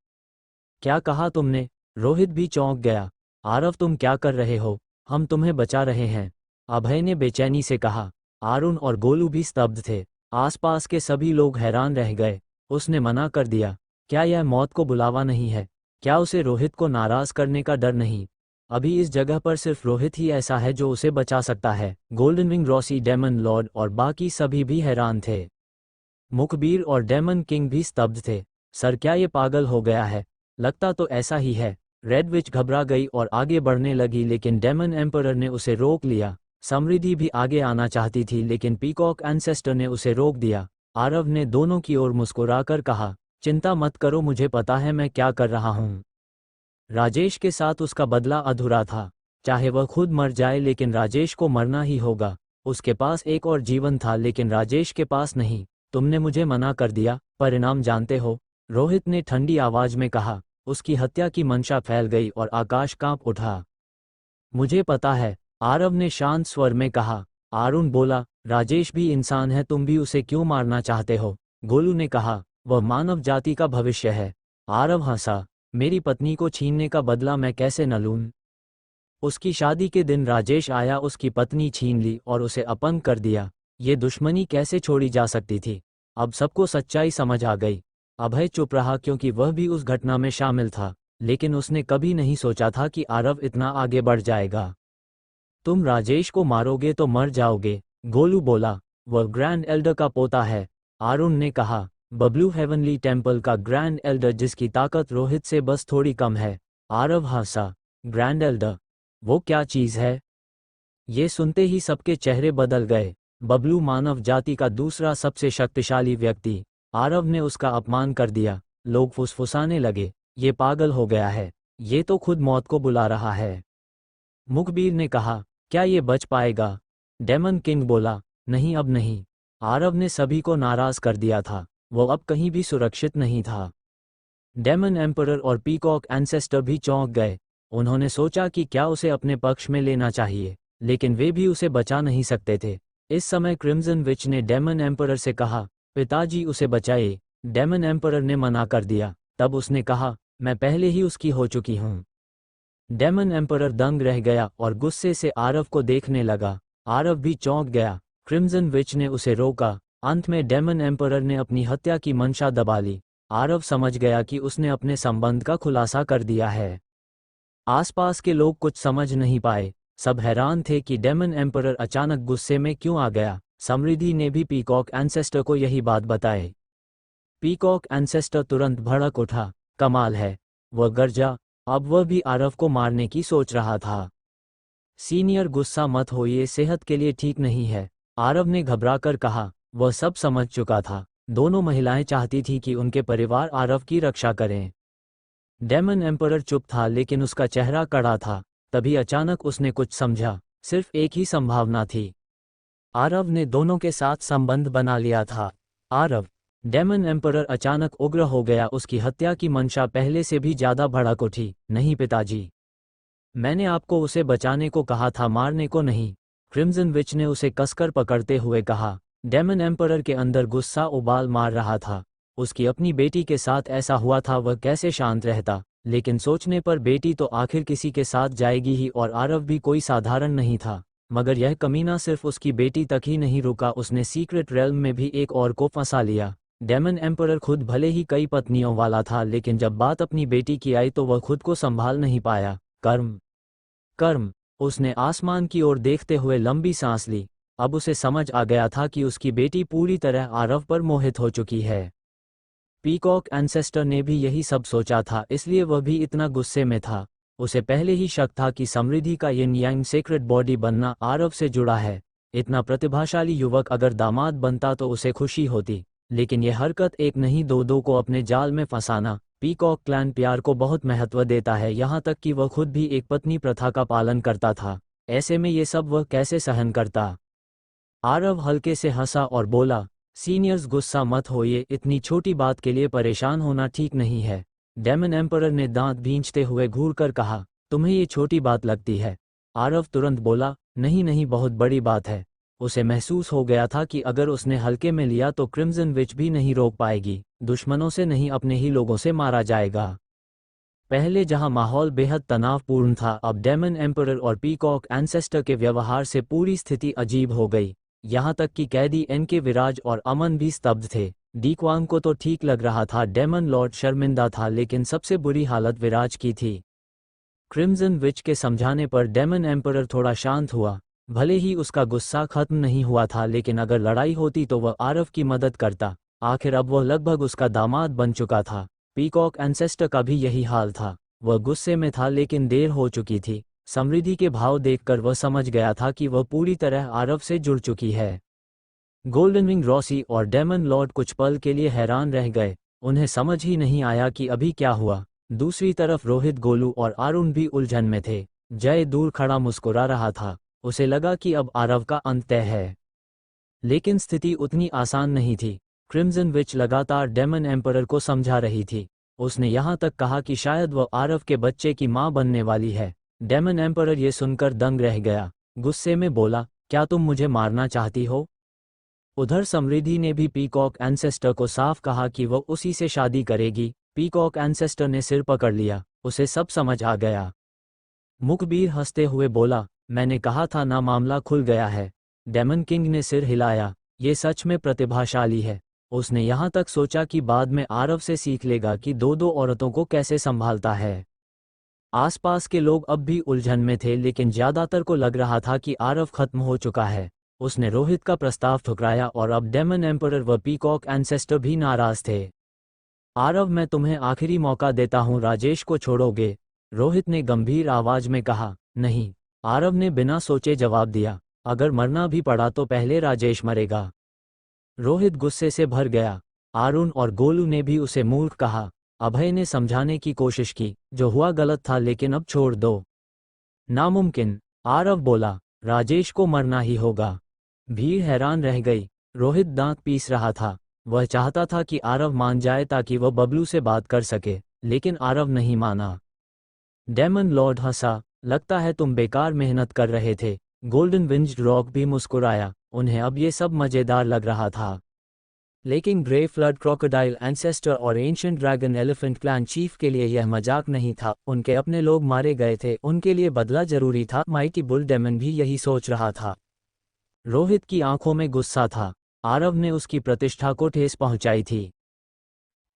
क्या कहा तुमने? रोहित भी चौंक गया। आरव, तुम क्या कर रहे हो? हम तुम्हें बचा रहे हैं, अभय ने बेचैनी से कहा। आरुण और गोलू भी स्तब्ध थे। आसपास के सभी लोग हैरान रह गए। उसने मना कर दिया। क्या यह मौत को बुलावा नहीं है? क्या उसे रोहित को नाराज करने का डर नहीं? अभी इस जगह पर सिर्फ रोहित ही ऐसा है जो उसे बचा सकता है। Golden wing, Rossi, demon lord और बाकी सभी भी हैरान थे। मुखबिर और डेमन किंग भी स्तब्ध थे। सर, क्या ये पागल हो गया है? लगता तो ऐसा ही है। रेड विच घबरा गई और आगे बढ़ने लगी, लेकिन डेमन एम्परर ने उसे रोक लिया। समृद्धि भी आगे आना चाहती थी, लेकिन पीकॉक एंसेस्टर ने उसे रोक दिया। आरव ने दोनों की ओर मुस्कुराकर कहा, चिंता मत करो, मुझे पता है मैं क्या कर रहा हूँ। राजेश के साथ उसका बदला अधूरा था। चाहे वह खुद मर जाए, लेकिन राजेश को मरना ही होगा। उसके पास एक और जीवन था, लेकिन राजेश के पास नहीं। तुमने मुझे मना कर दिया, परिणाम जानते हो? रोहित ने ठंडी आवाज में कहा। उसकी हत्या की मंशा फैल गई और आकाश कांप उठा। मुझे पता है, आरव ने शांत स्वर में कहा। आरुण बोला, राजेश भी इंसान है, तुम भी उसे क्यों मारना चाहते हो? गोलू ने कहा, वह मानव जाति का भविष्य है। आरव हंसा, मेरी पत्नी को छीनने का बदला मैं कैसे न लूं? उसकी शादी के दिन राजेश आया, उसकी पत्नी छीन ली और उसे अपंग कर दिया। ये दुश्मनी कैसे छोड़ी जा सकती थी? अब सबको सच्चाई समझ आ गई। अभय चुप रहा क्योंकि वह भी उस घटना में शामिल था, लेकिन उसने कभी नहीं सोचा था कि आरव इतना आगे बढ़ जाएगा। तुम राजेश को मारोगे तो मर जाओगे, गोलू बोला। वह ग्रैंड एल्डर का पोता है, आरुण ने कहा। बबलू हेवनली टेम्पल का ग्रैंड एल्डर जिसकी ताकत रोहित से बस थोड़ी कम है, आरव हंसा। Grand Elder? वो क्या चीज़ है? ये सुनते ही सबके चेहरे बदल गए। बबलू मानव जाति का दूसरा सबसे शक्तिशाली व्यक्ति, आरव ने उसका अपमान कर दिया। लोग फुसफुसाने लगे, ये पागल हो गया है, ये तो खुद मौत को बुला रहा है। मुखबिर ने कहा, क्या ये बच पाएगा? डेमन किंग बोला, नहीं अब नहीं। आरव ने सभी को नाराज कर दिया था, वो अब कहीं भी सुरक्षित नहीं था। डेमन एम्परर और पीकॉक एंसेस्टर भी चौंक गए। उन्होंने सोचा कि क्या उसे अपने पक्ष में लेना चाहिए, लेकिन वे भी उसे बचा नहीं सकते थे। इस समय क्रिम्सन विच ने डेमन एम्परर से कहा, पिताजी उसे बचाए। डेमन एम्परर ने मना कर दिया। तब उसने कहा, मैं पहले ही उसकी हो चुकी हूँ। डेमन एम्परर दंग रह गया और गुस्से से आरव को देखने लगा। आरव भी चौंक गया। क्रिम्सन विच ने उसे रोका। अंत में डेमन एम्परर ने अपनी हत्या की मंशा दबा ली। आरव समझ गया कि उसने अपने संबंध का खुलासा कर दिया है। आसपास के लोग कुछ समझ नहीं पाए, सब हैरान थे कि डेमन एम्परर अचानक गुस्से में क्यों आ गया। समृद्धि ने भी पीकॉक एंसेस्टर को यही बात बताई। पीकॉक एंसेस्टर तुरंत भड़क उठा, कमाल है, वह गरजा। अब वह भी आरव को मारने की सोच रहा था। सीनियर गुस्सा मत हो, ये सेहत के लिए ठीक नहीं है, आरव ने घबराकर कहा। वह सब समझ चुका था। दोनों महिलाएं चाहती थी कि उनके परिवार आरव की रक्षा करें। डेमन एम्परर चुप था लेकिन उसका चेहरा कड़ा था। तभी अचानक उसने कुछ समझा। सिर्फ एक ही संभावना थी। आरव ने दोनों के साथ संबंध बना लिया था। आरव? डेमन एम्परर अचानक उग्र हो गया। उसकी हत्या की मंशा पहले से भी ज्यादा भड़क उठी। नहीं पिताजी, मैंने आपको उसे बचाने को कहा था, मारने को नहीं। क्रिम्सन विच ने उसे कसकर पकड़ते हुए कहा। डेमन एम्परर के अंदर गुस्सा उबाल मार रहा था। उसकी अपनी बेटी के साथ ऐसा हुआ था, वह कैसे शांत रहता। लेकिन सोचने पर बेटी तो आखिर किसी के साथ जाएगी ही, और आरव भी कोई साधारण नहीं था। मगर यह कमीना सिर्फ उसकी बेटी तक ही नहीं रुका, उसने सीक्रेट रेल्म में भी एक और को फंसा लिया। डेमन एम्परर खुद भले ही कई पत्नियों वाला था, लेकिन जब बात अपनी बेटी की आई तो वह खुद को संभाल नहीं पाया। कर्म, कर्म। उसने आसमान की ओर देखते हुए लंबी सांस ली। अब उसे समझ आ गया था कि उसकी बेटी पूरी तरह आरव पर मोहित हो चुकी है। पीकॉक एंसेस्टर ने भी यही सब सोचा था, इसलिए वह भी इतना गुस्से में था। उसे पहले ही शक था कि समृद्धि का यिन यांग सेक्रेट बॉडी बनना आरव से जुड़ा है। इतना प्रतिभाशाली युवक अगर दामाद बनता तो उसे खुशी होती, लेकिन यह हरकत एक नहीं दो को अपने जाल में फंसाना। पीकॉक क्लैन प्यार को बहुत महत्व देता है, यहाँ तक कि वह खुद भी एक पत्नी प्रथा का पालन करता था। ऐसे में ये सब वह कैसे सहन करता? आरव हल्के से हंसा और बोला, सीनियर्स गुस्सा मत होइए, इतनी छोटी बात के लिए परेशान होना ठीक नहीं है। डेमन एम्परर ने दांत भींचते हुए घूरकर कहा, तुम्हें ये छोटी बात लगती है? आरव तुरंत बोला, नहीं नहीं, बहुत बड़ी बात है। उसे महसूस हो गया था कि अगर उसने हल्के में लिया तो क्रिम्सन विच भी नहीं रोक पाएगी। दुश्मनों से नहीं, अपने ही लोगों से मारा जाएगा। पहले जहां माहौल बेहद तनावपूर्ण था, अब डेमन एम्परर और पीकॉक एंसेस्टर के व्यवहार से पूरी स्थिति अजीब हो गई। यहाँ तक कि कैदी एनके विराज और अमन भी स्तब्ध थे। डीक्वांग को तो ठीक लग रहा था, डेमन लॉर्ड शर्मिंदा था, लेकिन सबसे बुरी हालत विराज की थी। क्रिम्सन विच के समझाने पर डेमन एम्परर थोड़ा शांत हुआ। भले ही उसका गुस्सा खत्म नहीं हुआ था, लेकिन अगर लड़ाई होती तो वह आरव की मदद करता। आखिर अब वह लगभग उसका दामाद बन चुका था। पीकॉक एंसेस्टर का भी यही हाल था। वह गुस्से में था, लेकिन देर हो चुकी थी। समृद्धि के भाव देखकर वह समझ गया था कि वह पूरी तरह आरव से जुड़ चुकी है। गोल्डन विंग रॉसी और डेमन लॉर्ड कुछ पल के लिए हैरान रह गए। उन्हें समझ ही नहीं आया कि अभी क्या हुआ। दूसरी तरफ रोहित, गोलू और आरुण भी उलझन में थे। जय दूर खड़ा मुस्कुरा रहा था। उसे लगा कि अब आरव का अंत तय है। लेकिन स्थिति उतनी आसान नहीं थी। क्रिम्सन विच लगातार डेमन एम्परर को समझा रही थी। उसने यहाँ तक कहा कि शायद वह आरव के बच्चे की मां बनने वाली है। डेमन एम्परर ये सुनकर दंग रह गया। गुस्से में बोला, क्या तुम मुझे मारना चाहती हो? उधर समृद्धि ने भी पीकॉक एंसेस्टर को साफ कहा कि वह उसी से शादी करेगी। पीकॉक एंसेस्टर ने सिर पकड़ लिया। उसे सब समझ आ गया। मुखबिर हंसते हुए बोला, मैंने कहा था ना, मामला खुल गया है। डेमन किंग ने सिर हिलाया। ये सच में प्रतिभाशाली है। उसने यहाँ तक सोचा कि बाद में आरव से सीख लेगा कि दो औरतों को कैसे संभालता है। आसपास के लोग अब भी उलझन में थे, लेकिन ज्यादातर को लग रहा था कि आरव खत्म हो चुका है। उसने रोहित का प्रस्ताव ठुकराया और अब डेमन एम्परर व पीकॉक एंसेस्टर भी नाराज थे। आरव, मैं तुम्हें आखिरी मौका देता हूँ, राजेश को छोड़ोगे? रोहित ने गंभीर आवाज में कहा। नहीं, आरव ने बिना सोचे जवाब दिया। अगर मरना भी पड़ा तो पहले राजेश मरेगा। रोहित गुस्से से भर गया। आरुण और गोलू ने भी उसे मूर्ख कहा। अभय ने समझाने की कोशिश की, जो हुआ गलत था, लेकिन अब छोड़ दो। नामुमकिन, आरव बोला। राजेश को मरना ही होगा। भीड़ हैरान रह गई। रोहित दांत पीस रहा था। वह चाहता था कि आरव मान जाए ताकि वह बबलू से बात कर सके, लेकिन आरव नहीं माना। डेमन लॉर्ड हंसा। लगता है तुम बेकार मेहनत कर रहे थे। गोल्डन विंज्ड रॉक भी मुस्कुराया। उन्हें अब ये सब मजेदार लग रहा था। लेकिन ग्रे फ्लड क्रोकोडाइल एंसेस्टर और ancient dragon elephant clan chief के लिए यह मजाक नहीं था। उनके अपने लोग मारे गए थे, उनके लिए बदला जरूरी था। माइटी बुल डेमन भी यही सोच रहा था। रोहित की आंखों में गुस्सा था। आरव ने उसकी प्रतिष्ठा को ठेस पहुंचाई थी।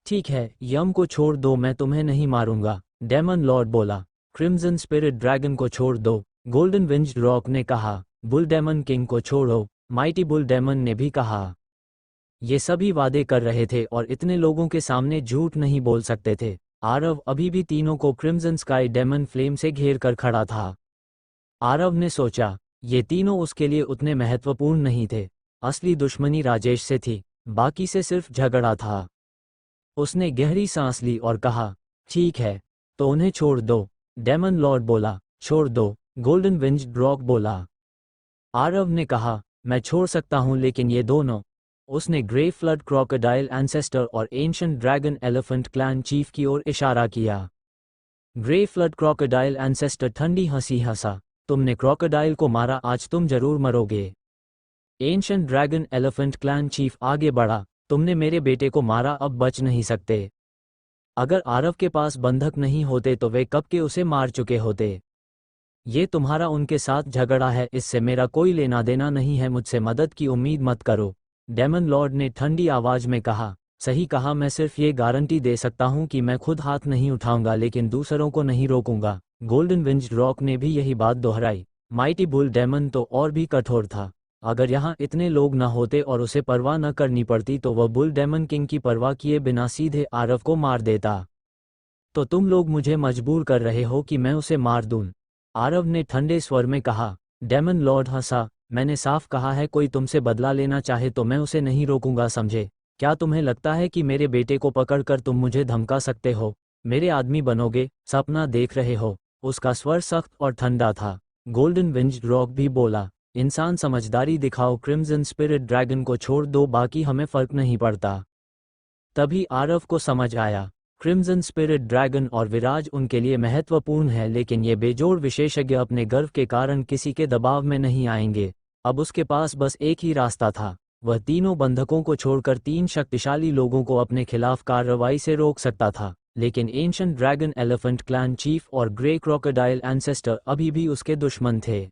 ठीक है, यम को छोड़ दो, मैं तुम्हें नहीं मारूंगा, डेमन लॉर्ड बोला। क्रिम्सन स्पिरिट ड्रैगन को छोड़ दो, गोल्डन विंज्ड रॉक ने कहा। बुल डेमन किंग को छोड़ो, माइटी बुल डेमन ने भी कहा। ये सभी वादे कर रहे थे और इतने लोगों के सामने झूठ नहीं बोल सकते थे। आरव अभी भी तीनों को क्रिम्सन स्काई डेमन फ्लेम से घेर कर खड़ा था। आरव ने सोचा, ये तीनों उसके लिए उतने महत्वपूर्ण नहीं थे। असली दुश्मनी राजेश से थी, बाकी से सिर्फ झगड़ा था। उसने गहरी सांस ली और कहा, ठीक है, तो उन्हें छोड़ दो, डेमन लॉर्ड बोला। छोड़ दो, गोल्डन विंज्ड रॉक बोला। आरव ने कहा, मैं छोड़ सकता हूं, लेकिन ये दोनों। उसने ग्रे फ्लड क्रोकोडाइल एंसेस्टर और ancient dragon elephant clan chief की ओर इशारा किया। ग्रे फ्लड क्रोकोडाइल एंसेस्टर ठंडी हंसी हंसा। तुमने क्रोकोडाइल को मारा, आज तुम जरूर मरोगे। Ancient dragon elephant clan chief आगे बढ़ा। तुमने मेरे बेटे को मारा, अब बच नहीं सकते। अगर आरव के पास बंधक नहीं होते तो वे कब के उसे मार चुके होते। ये तुम्हारा उनके साथ झगड़ा है, इससे मेरा कोई लेना देना नहीं है, मुझसे मदद की उम्मीद मत करो, डेमन लॉर्ड ने ठंडी आवाज में कहा। सही कहा, मैं सिर्फ ये गारंटी दे सकता हूं कि मैं खुद हाथ नहीं उठाऊंगा, लेकिन दूसरों को नहीं रोकूंगा। गोल्डन विंज्ड रॉक ने भी यही बात दोहराई। माइटी बुल डेमन तो और भी कठोर था। अगर यहाँ इतने लोग न होते और उसे परवाह न करनी पड़ती तो वह बुल डेमन किंग की परवाह किए बिना सीधे आरव को मार देता। तो तुम लोग मुझे मजबूर कर रहे हो कि मैं उसे मार दूं, आरव ने ठंडे स्वर में कहा। डेमन लॉर्ड हंसा। मैंने साफ कहा है, कोई तुमसे बदला लेना चाहे तो मैं उसे नहीं रोकूंगा, समझे? क्या तुम्हें लगता है कि मेरे बेटे को पकड़कर तुम मुझे धमका सकते हो? मेरे आदमी बनोगे, सपना देख रहे हो? उसका स्वर सख्त और ठंडा था। गोल्डन विंज्ड रॉक भी बोला, इंसान समझदारी दिखाओ, क्रिम्सन स्पिरिट ड्रैगन को छोड़ दो, बाकी हमें फर्क नहीं पड़ता। तभी आरव को समझ आया, क्रिम्सन स्पिरिट ड्रैगन और विराज उनके लिए महत्वपूर्ण है, लेकिन ये बेजोड़ विशेषज्ञ अपने गर्व के कारण किसी के दबाव में नहीं आएंगे। अब उसके पास बस एक ही रास्ता था। वह तीनों बंधकों को छोड़कर तीन शक्तिशाली लोगों को अपने खिलाफ कार्रवाई से रोक सकता था, लेकिन ancient dragon elephant clan chief और ग्रे क्रोकोडाइल एंसेस्टर अभी भी उसके दुश्मन थे।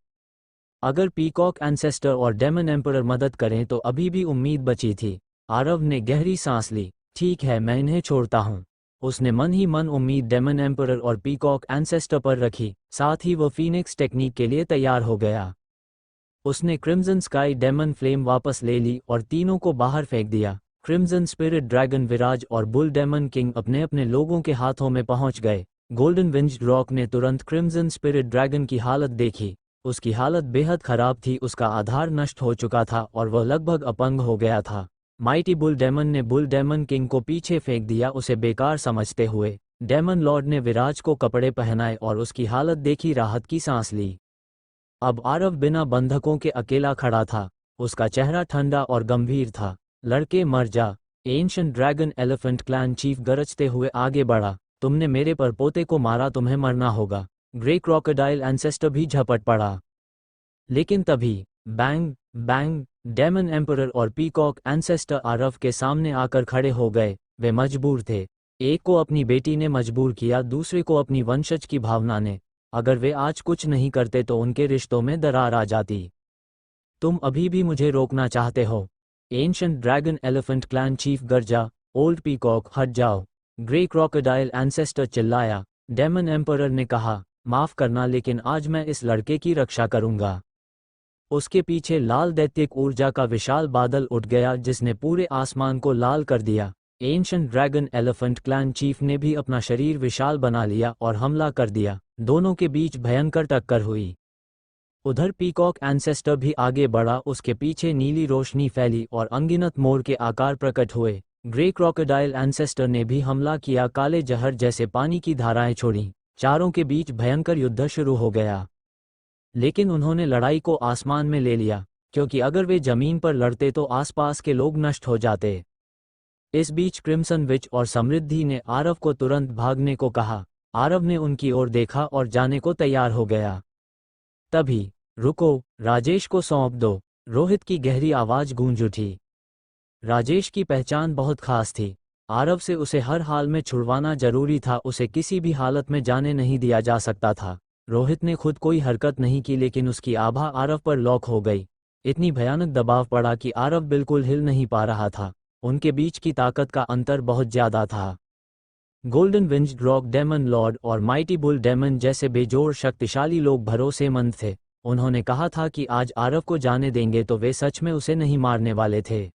अगर पीकॉक एंसेस्टर और डेमन एम्परर मदद करें तो अभी भी उम्मीद बची थी। आरव ने गहरी सांस ली। ठीक है, मैं इन्हें छोड़ता हूँ। उसने मन ही मन उम्मीद डेमन एम्परर और पीकॉक एंसेस्टर पर रखी, साथ ही वह फीनिक्स टेक्निक के लिए तैयार हो गया। उसने क्रिम्सन स्काई डेमन फ्लेम वापस ले ली और तीनों को बाहर फेंक दिया। क्रिम्सन स्पिरिट ड्रैगन विराज और बुल डेमन किंग अपने अपने लोगों के हाथों में पहुंच गए। गोल्डन विंज्ड रॉक ने तुरंत क्रिम्सन स्पिरिट ड्रैगन की हालत देखी। उसकी हालत बेहद खराब थी, उसका आधार नष्ट हो चुका था और वह लगभग अपंग हो गया था। माइटी बुल डेमन ने बुल डेमन किंग को पीछे फेंक दिया, उसे बेकार समझते हुए। डेमन लॉर्ड ने विराज को कपड़े पहनाए और उसकी हालत देखी राहत की सांस ली। अब आरव बिना बंधकों के अकेला खड़ा था। उसका चेहरा ठंडा और गंभीर था। लड़के मर जा, ancient dragon elephant clan chief गरजते हुए आगे बढ़ा। तुमने मेरे परपोते को मारा, तुम्हें मरना होगा। ग्रे क्रोकोडाइल एंसेस्टर भी झपट पड़ा। लेकिन तभी बैंग बैंग, डेमन एम्परर और पीकॉक एंसेस्टर आरव के सामने आकर खड़े हो गए। वे मजबूर थे। एक को अपनी बेटी ने मजबूर किया, दूसरे को अपनी वंशज की भावना ने। अगर वे आज कुछ नहीं करते तो उनके रिश्तों में दरार आ जाती। तुम अभी भी मुझे रोकना चाहते हो? Ancient dragon elephant clan chief गरजा। ओल्ड पीकॉक, हट जाओ, ग्रे क्रोकोडाइल एंसेस्टर चिल्लाया। डेमन एम्परर ने कहा, माफ करना लेकिन आज मैं इस लड़के की रक्षा करूंगा। उसके पीछे लाल दैत्यिक ऊर्जा का विशाल बादल उठ गया जिसने पूरे आसमान को लाल कर दिया। Ancient dragon elephant clan chief ने भी अपना शरीर विशाल बना लिया और हमला कर दिया। दोनों के बीच भयंकर टक्कर हुई। उधर पीकॉक एंसेस्टर भी आगे बढ़ा, उसके पीछे नीली रोशनी फैली और अनगिनत मोर के आकार प्रकट हुए। ग्रे क्रोकोडाइल एंसेस्टर ने भी हमला किया, काले जहर जैसे पानी की धाराएं छोड़ी। चारों के बीच भयंकर युद्ध शुरू हो गया। लेकिन उन्होंने लड़ाई को आसमान में ले लिया, क्योंकि अगर वे जमीन पर लड़ते तो आसपास के लोग नष्ट हो जाते। इस बीच क्रिम्सन विच और समृद्धि ने आरव को तुरंत भागने को कहा। आरव ने उनकी ओर देखा और जाने को तैयार हो गया। तभी, रुको, राजेश को सौंप दो, रोहित की गहरी आवाज गूंज उठी। राजेश की पहचान बहुत खास थी। आरव से उसे हर हाल में छुड़वाना जरूरी था, उसे किसी भी हालत में जाने नहीं दिया जा सकता था। रोहित ने खुद कोई हरकत नहीं की लेकिन उसकी आभा आरव पर लॉक हो गई। इतनी भयानक दबाव पड़ा कि आरव बिल्कुल हिल नहीं पा रहा था। उनके बीच की ताकत का अंतर बहुत ज्यादा था। Golden winged rock demon lord और माइटी बुल डेमन जैसे बेजोड़ शक्तिशाली लोग भरोसेमंद थे। उन्होंने कहा था कि आज आरव को जाने देंगे तो वे सच में उसे नहीं मारने वाले थे।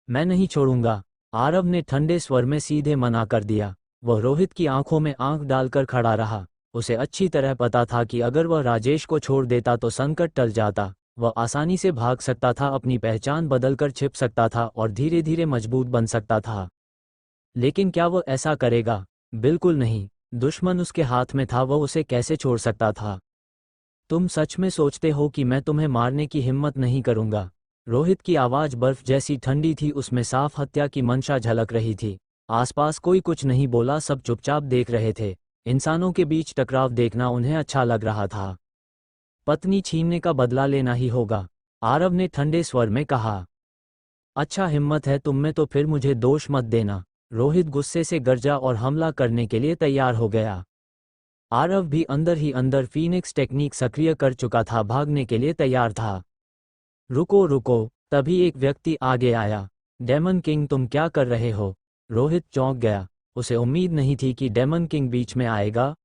मैं नहीं छोड़ूंगा, आरव ने ठंडे स्वर में सीधे मना कर दिया। वह रोहित की आंखों में आंख डालकर खड़ा रहा। उसे अच्छी तरह पता था कि अगर वह राजेश को छोड़ देता तो संकट टल जाता। वह आसानी से भाग सकता था, अपनी पहचान बदलकर छिप सकता था और धीरे धीरे मजबूत बन सकता था। लेकिन क्या वह ऐसा करेगा? बिल्कुल नहीं। दुश्मन उसके हाथ में था, वह उसे कैसे छोड़ सकता था? तुम सच में सोचते हो कि मैं तुम्हें मारने की हिम्मत नहीं करूंगा? रोहित की आवाज बर्फ जैसी ठंडी थी, उसमें साफ हत्या की मंशा झलक रही थी। आसपास कोई कुछ नहीं बोला, सब चुपचाप देख रहे थे। इंसानों के बीच टकराव देखना उन्हें अच्छा लग रहा था। पत्नी छीनने का बदला लेना ही होगा, आरव ने ठंडे स्वर में कहा। अच्छा, हिम्मत है तुम में तो फिर मुझे दोष मत देना। रोहित गुस्से से गरजा और हमला करने के लिए तैयार हो गया। आरव भी अंदर ही अंदर फीनिक्स टेक्निक सक्रिय कर चुका था, भागने के लिए तैयार था। रुको रुको, तभी एक व्यक्ति आगे आया। डेमन किंग, तुम क्या कर रहे हो? रोहित चौंक गया। उसे उम्मीद नहीं थी कि डेमन किंग बीच में आएगा।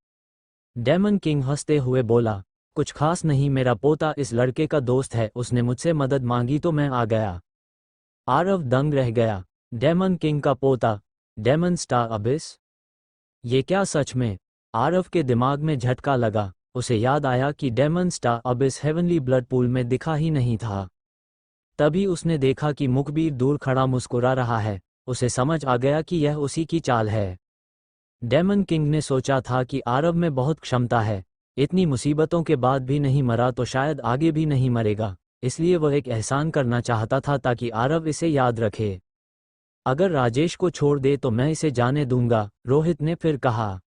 डेमन किंग हंसते हुए बोला, कुछ खास नहीं, मेरा पोता इस लड़के का दोस्त है, उसने मुझसे मदद मांगी तो मैं आ गया। आरव दंग रह गया। डेमन किंग का पोता, डेमन स्टार अबिस? ये क्या सच में? आरव के दिमाग में झटका लगा। उसे याद आया कि demon star abyss heavenly blood pool में दिखा ही नहीं था। तभी उसने देखा कि मुखबिर दूर खड़ा मुस्कुरा रहा है। उसे समझ आ गया कि यह उसी की चाल है। डेमन किंग ने सोचा था कि आरव में बहुत क्षमता है, इतनी मुसीबतों के बाद भी नहीं मरा तो शायद आगे भी नहीं मरेगा। इसलिए वह एक एहसान करना चाहता था ताकि आरव इसे याद रखे। अगर राजेश को छोड़ दे तो मैं इसे जाने दूंगा, रोहित ने फिर कहा।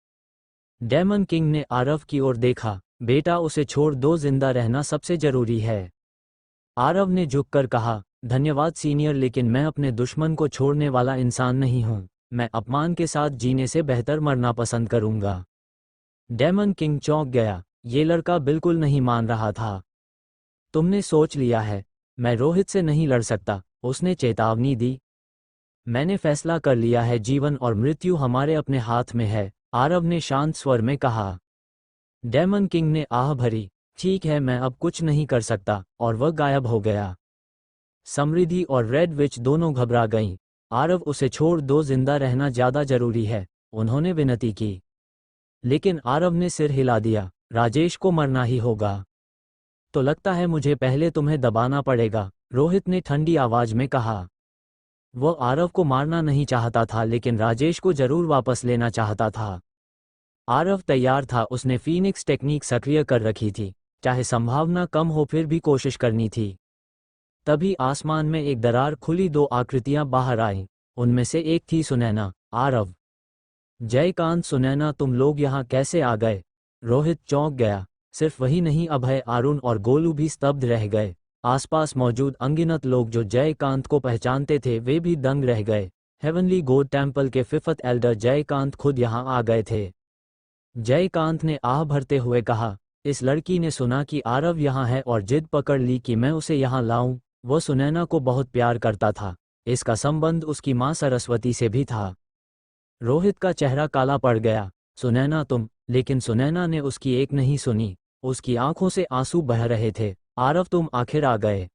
डेमन किंग ने आरव की ओर देखा। बेटा, उसे छोड़ दो, जिंदा रहना सबसे जरूरी है। आरव ने झुककर कहा, धन्यवाद सीनियर, लेकिन मैं अपने दुश्मन को छोड़ने वाला इंसान नहीं हूं। मैं अपमान के साथ जीने से बेहतर मरना पसंद करूंगा। डेमन किंग चौंक गया। ये लड़का बिल्कुल नहीं मान रहा था। तुमने सोच लिया है? मैं रोहित से नहीं लड़ सकता, उसने चेतावनी दी। मैंने फैसला कर लिया है, जीवन और मृत्यु हमारे अपने हाथ में है, आरव ने शांत स्वर में कहा। डेमन किंग ने आह भरी। ठीक है, मैं अब कुछ नहीं कर सकता, और वह गायब हो गया। समृद्धि और रेड विच दोनों घबरा गईं। आरव, उसे छोड़ दो, जिंदा रहना ज्यादा जरूरी है, उन्होंने विनती की। लेकिन आरव ने सिर हिला दिया। राजेश को मरना ही होगा। तो लगता है मुझे पहले तुम्हें दबाना पड़ेगा, रोहित ने ठंडी आवाज में कहा। वह आरव को मारना नहीं चाहता था लेकिन राजेश को जरूर वापस लेना चाहता था। आरव तैयार था, उसने फीनिक्स टेक्निक सक्रिय कर रखी थी। चाहे संभावना कम हो फिर भी कोशिश करनी थी। तभी आसमान में एक दरार खुली, दो आकृतियां बाहर आईं। उनमें से एक थी सुनैना। आरव, जयकांत, सुनैना, तुम लोग यहाँ कैसे आ गए? रोहित चौंक गया। सिर्फ वही नहीं, अभय, अरुण और गोलू भी स्तब्ध रह गए। आसपास मौजूद अनगिनत लोग जो जयकांत को पहचानते थे वे भी दंग रह गए। हेवनली गॉड टेम्पल के फिफ्थ एल्डर जयकांत खुद यहाँ आ गए थे। जयकांत ने आह भरते हुए कहा, इस लड़की ने सुना कि आरव यहाँ है और जिद पकड़ ली कि मैं उसे यहाँ लाऊं। वो सुनैना को बहुत प्यार करता था। इसका संबंध उसकी मां सरस्वती से भी था। रोहित का चेहरा काला पड़ गया। सुनैना तुम। लेकिन सुनैना ने उसकी एक नहीं सुनी। उसकी आंखों से आंसू बह रहे थे। आरव तुम आखिर आ गए।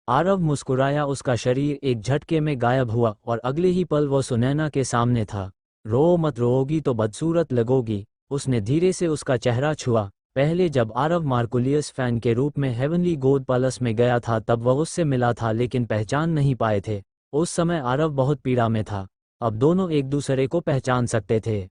आरव मुस्कुराया, उसका शरीर एक झटके में गायब हुआ और अगले ही पल वो सुनैना के सामने था। रो मत, रोओगी तो बदसूरत लगोगी। उसने धीरे से उसका चेहरा छुआ। पहले जब आरव मार्कुलियस फैन के रूप में हेवनली गोद पैलेस में गया था तब वह उससे मिला था, लेकिन पहचान नहीं पाए थे। उस समय आरव बहुत पीड़ा में था। अब दोनों एक दूसरे को पहचान सकते थे।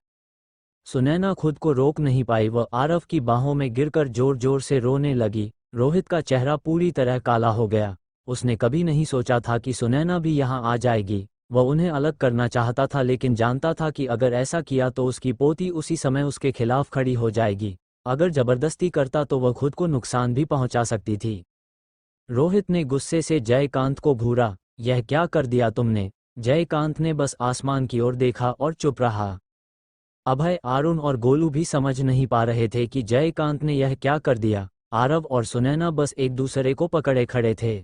सुनैना खुद को रोक नहीं पाई, वह आरव की बाहों में गिरकर जोर जोर से रोने लगी। रोहित का चेहरा पूरी तरह काला हो गया। उसने कभी नहीं सोचा था कि सुनैना भी यहाँ आ जाएगी। वह उन्हें अलग करना चाहता था, लेकिन जानता था कि अगर ऐसा किया तो उसकी पोती उसी समय उसके खिलाफ खड़ी हो जाएगी। अगर जबरदस्ती करता तो वह खुद को नुकसान भी पहुंचा सकती थी। रोहित ने गुस्से से जयकांत को घूरा। यह क्या कर दिया तुमने? जयकांत ने बस आसमान की ओर देखा और चुप रहा। अभय, अरुण और गोलू भी समझ नहीं पा रहे थे कि जयकांत ने यह क्या कर दिया। आरव और सुनैना बस एक दूसरे को पकड़े खड़े थे।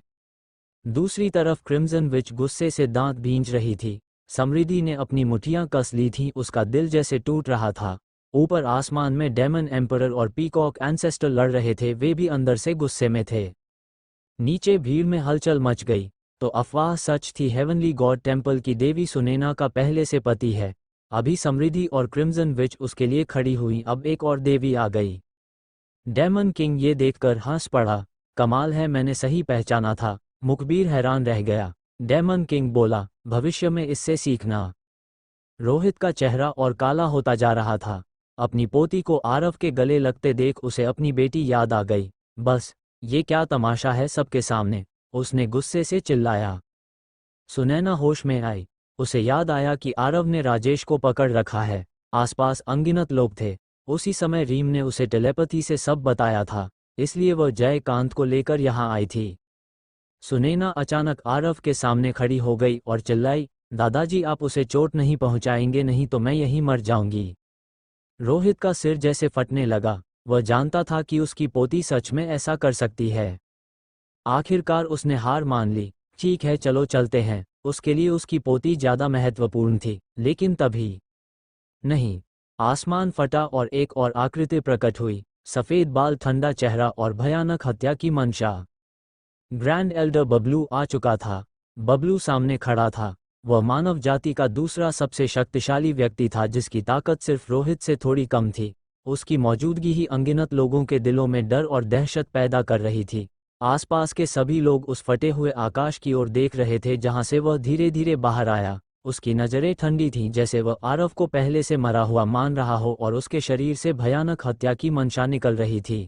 दूसरी तरफ क्रिम्सन विच गुस्से से दांत भींच रही थी। समृद्धि ने अपनी मुठ्ठियां कस ली थीं, उसका दिल जैसे टूट रहा था। ऊपर आसमान में डेमन एम्परर और पीकॉक एंसेस्टर लड़ रहे थे, वे भी अंदर से गुस्से में थे। नीचे भीड़ में हलचल मच गई। तो अफवाह सच थी, हेवनली गॉड टेम्पल की देवी सुनैना का पहले से पति है। अभी समृद्धि और क्रिम्सन विच उसके लिए खड़ी हुई, अब एक और देवी आ गई। डेमन किंग ये देखकर हंस पड़ा। कमाल है, मैंने सही पहचाना था। मुखबिर हैरान रह गया। डेमन किंग बोला, भविष्य में इससे सीखना। रोहित का चेहरा और काला होता जा रहा था। अपनी पोती को आरव के गले लगते देख उसे अपनी बेटी याद आ गई। बस, ये क्या तमाशा है सबके सामने, उसने गुस्से से चिल्लाया। सुनैना होश में आई। उसे याद आया कि आरव ने राजेश को पकड़ रखा है। आसपास अनगिनत लोग थे। उसी समय रीम ने उसे टेलीपैथी से सब बताया था, इसलिए वह जयकांत को लेकर यहाँ आई थी। सुनैना अचानक आरव के सामने खड़ी हो गई और चिल्लाई, दादाजी आप उसे चोट नहीं पहुंचाएंगे, नहीं तो मैं यहीं मर जाऊंगी। रोहित का सिर जैसे फटने लगा। वह जानता था कि उसकी पोती सच में ऐसा कर सकती है। आखिरकार उसने हार मान ली। ठीक है, चलो चलते हैं। उसके लिए उसकी पोती ज्यादा महत्वपूर्ण थी। लेकिन तभी नहीं, आसमान फटा और एक और आकृति प्रकट हुई। सफेद बाल, ठंडा चेहरा और भयानक हत्या की मंशा। ग्रैंड एल्डर बबलू आ चुका था। बबलू सामने खड़ा था। वह मानव जाति का दूसरा सबसे शक्तिशाली व्यक्ति था, जिसकी ताकत सिर्फ रोहित से थोड़ी कम थी। उसकी मौजूदगी ही अनगिनत लोगों के दिलों में डर और दहशत पैदा कर रही थी। आसपास के सभी लोग उस फटे हुए आकाश की ओर देख रहे थे जहां से वह धीरे धीरे बाहर आया। उसकी नज़रें ठंडी थीं, जैसे वह आरव को पहले से मरा हुआ मान रहा हो और उसके शरीर से भयानक हत्या की मंशा निकल रही थी।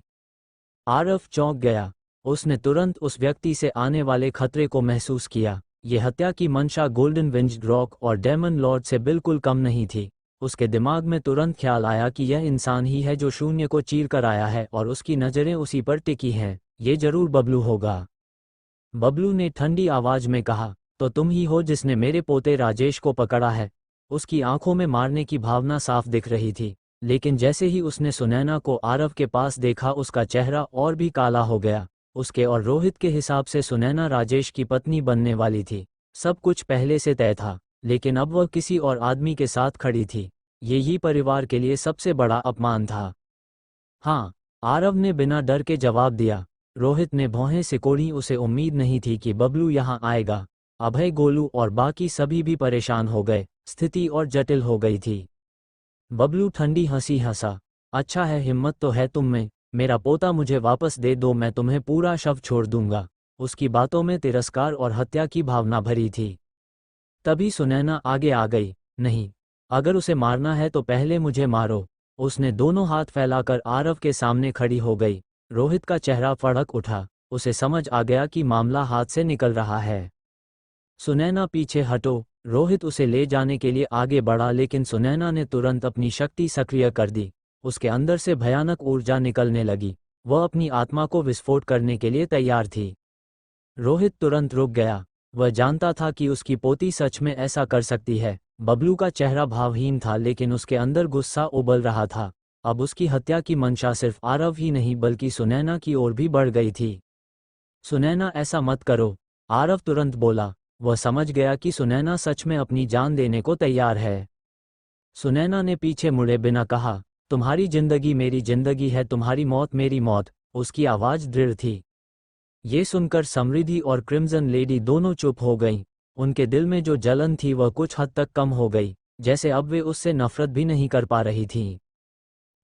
आरव चौंक गया। उसने तुरंत उस व्यक्ति से आने वाले खतरे को महसूस किया। ये हत्या की मंशा गोल्डन विंज्ड रॉक और डेमन लॉर्ड से बिल्कुल कम नहीं थी। उसके दिमाग में तुरंत ख्याल आया कि यह इंसान ही है जो शून्य को चीर कर आया है और उसकी नज़रें उसी पर टिकी हैं। ये जरूर बबलू होगा। बबलू ने ठंडी आवाज में कहा, तो तुम ही हो जिसने मेरे पोते राजेश को पकड़ा है। उसकी आंखों में मारने की भावना साफ दिख रही थी, लेकिन जैसे ही उसने सुनैना को आरव के पास देखा उसका चेहरा और भी काला हो गया। उसके और रोहित के हिसाब से सुनैना राजेश की पत्नी बनने वाली थी। सब कुछ पहले से तय था, लेकिन अब वह किसी और आदमी के साथ खड़ी थी। यही परिवार के लिए सबसे बड़ा अपमान था। हाँ, आरव ने बिना डर के जवाब दिया। रोहित ने भौहें सिकोड़ी, उसे उम्मीद नहीं थी कि बबलू यहाँ आएगा। अभय, गोलू और बाकी सभी भी परेशान हो गए। स्थिति और जटिल हो गई थी। बबलू ठंडी हंसी हंसा, अच्छा है, हिम्मत तो है तुम में। मेरा पोता मुझे वापस दे दो, मैं तुम्हें पूरा शव छोड़ दूंगा। उसकी बातों में तिरस्कार और हत्या की भावना भरी थी। तभी सुनैना आगे आ गई, नहीं, अगर उसे मारना है तो पहले मुझे मारो। उसने दोनों हाथ फैलाकर आरव के सामने खड़ी हो गई। रोहित का चेहरा फड़क उठा। उसे समझ आ गया कि मामला हाथ से निकल रहा है। सुनैना पीछे हटो। रोहित उसे ले जाने के लिए आगे बढ़ा, लेकिन सुनैना ने तुरंत अपनी शक्ति सक्रिय कर दी। उसके अंदर से भयानक ऊर्जा निकलने लगी। वह अपनी आत्मा को विस्फोट करने के लिए तैयार थी। रोहित तुरंत रुक गया। वह जानता था कि उसकी पोती सच में ऐसा कर सकती है। बबलू का चेहरा भावहीन था, लेकिन उसके अंदर गुस्सा उबल रहा था। अब उसकी हत्या की मंशा सिर्फ आरव ही नहीं बल्कि सुनैना की ओर भी बढ़ गई थी। सुनैना, ऐसा मत करो, आरव तुरंत बोला। वह समझ गया कि सुनैना सच में अपनी जान देने को तैयार है। सुनैना ने पीछे मुड़े बिना कहा, तुम्हारी जिंदगी मेरी जिंदगी है, तुम्हारी मौत मेरी मौत। उसकी आवाज दृढ़ थी। ये सुनकर समृद्धि और क्रिम्सन लेडी दोनों चुप हो गईं। उनके दिल में जो जलन थी वह कुछ हद तक कम हो गई, जैसे अब वे उससे नफरत भी नहीं कर पा रही थीं।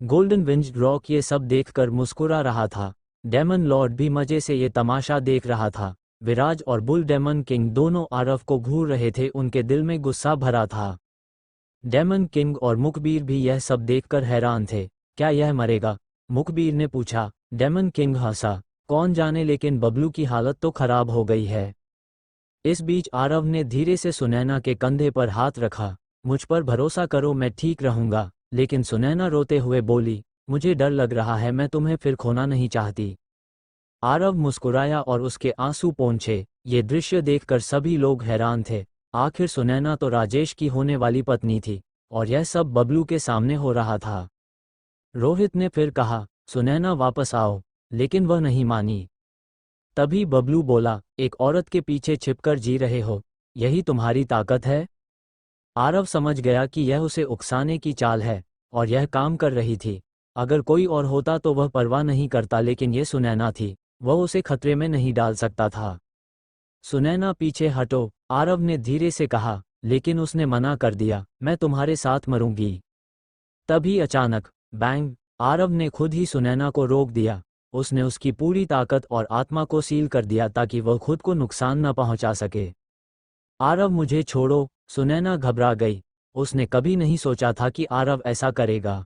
गोल्डन विंज्ड रॉक ये सब देखकर मुस्कुरा रहा था। डेमन लॉर्ड भी मजे से ये तमाशा देख रहा था। विराज और बुल डेमन किंग दोनों आरव को घूर रहे थे, उनके दिल में गुस्सा भरा था। डेमन किंग और मुखबीर भी यह सब देखकर हैरान थे। क्या यह मरेगा? मुखबीर ने पूछा। डेमन किंग हंसा। कौन जाने, लेकिन बबलू की हालत तो खराब हो गई है। इस बीच आरव ने धीरे से सुनैना के कंधे पर हाथ रखा। मुझ पर भरोसा करो, मैं ठीक रहूंगा। लेकिन सुनैना रोते हुए बोली, मुझे डर लग रहा है, मैं तुम्हें फिर खोना नहीं चाहती। आरव मुस्कुराया और उसके आंसू पोंछे। ये दृश्य देखकर सभी लोग हैरान थे। आखिर सुनैना तो राजेश की होने वाली पत्नी थी, और यह सब बबलू के सामने हो रहा था। रोहित ने फिर कहा, सुनैना वापस आओ, लेकिन वह नहीं मानी। तभी बबलू बोला, एक औरत के पीछे छिपकर जी रहे हो, यही तुम्हारी ताकत है? आरव समझ गया कि यह उसे उकसाने की चाल है, और यह काम कर रही थी। अगर कोई और होता तो वह परवाह नहीं करता, लेकिन ये सुनैना थी, वह उसे खतरे में नहीं डाल सकता था। सुनैना पीछे हटो, आरव ने धीरे से कहा, लेकिन उसने मना कर दिया, मैं तुम्हारे साथ मरूंगी। तभी अचानक बैंग! आरव ने खुद ही सुनैना को रोक दिया। उसने उसकी पूरी ताकत और आत्मा को सील कर दिया ताकि वह खुद को नुकसान न पहुंचा सके। आरव, मुझे छोड़ो! सुनैना घबरा गई। उसने कभी नहीं सोचा था कि आरव ऐसा करेगा।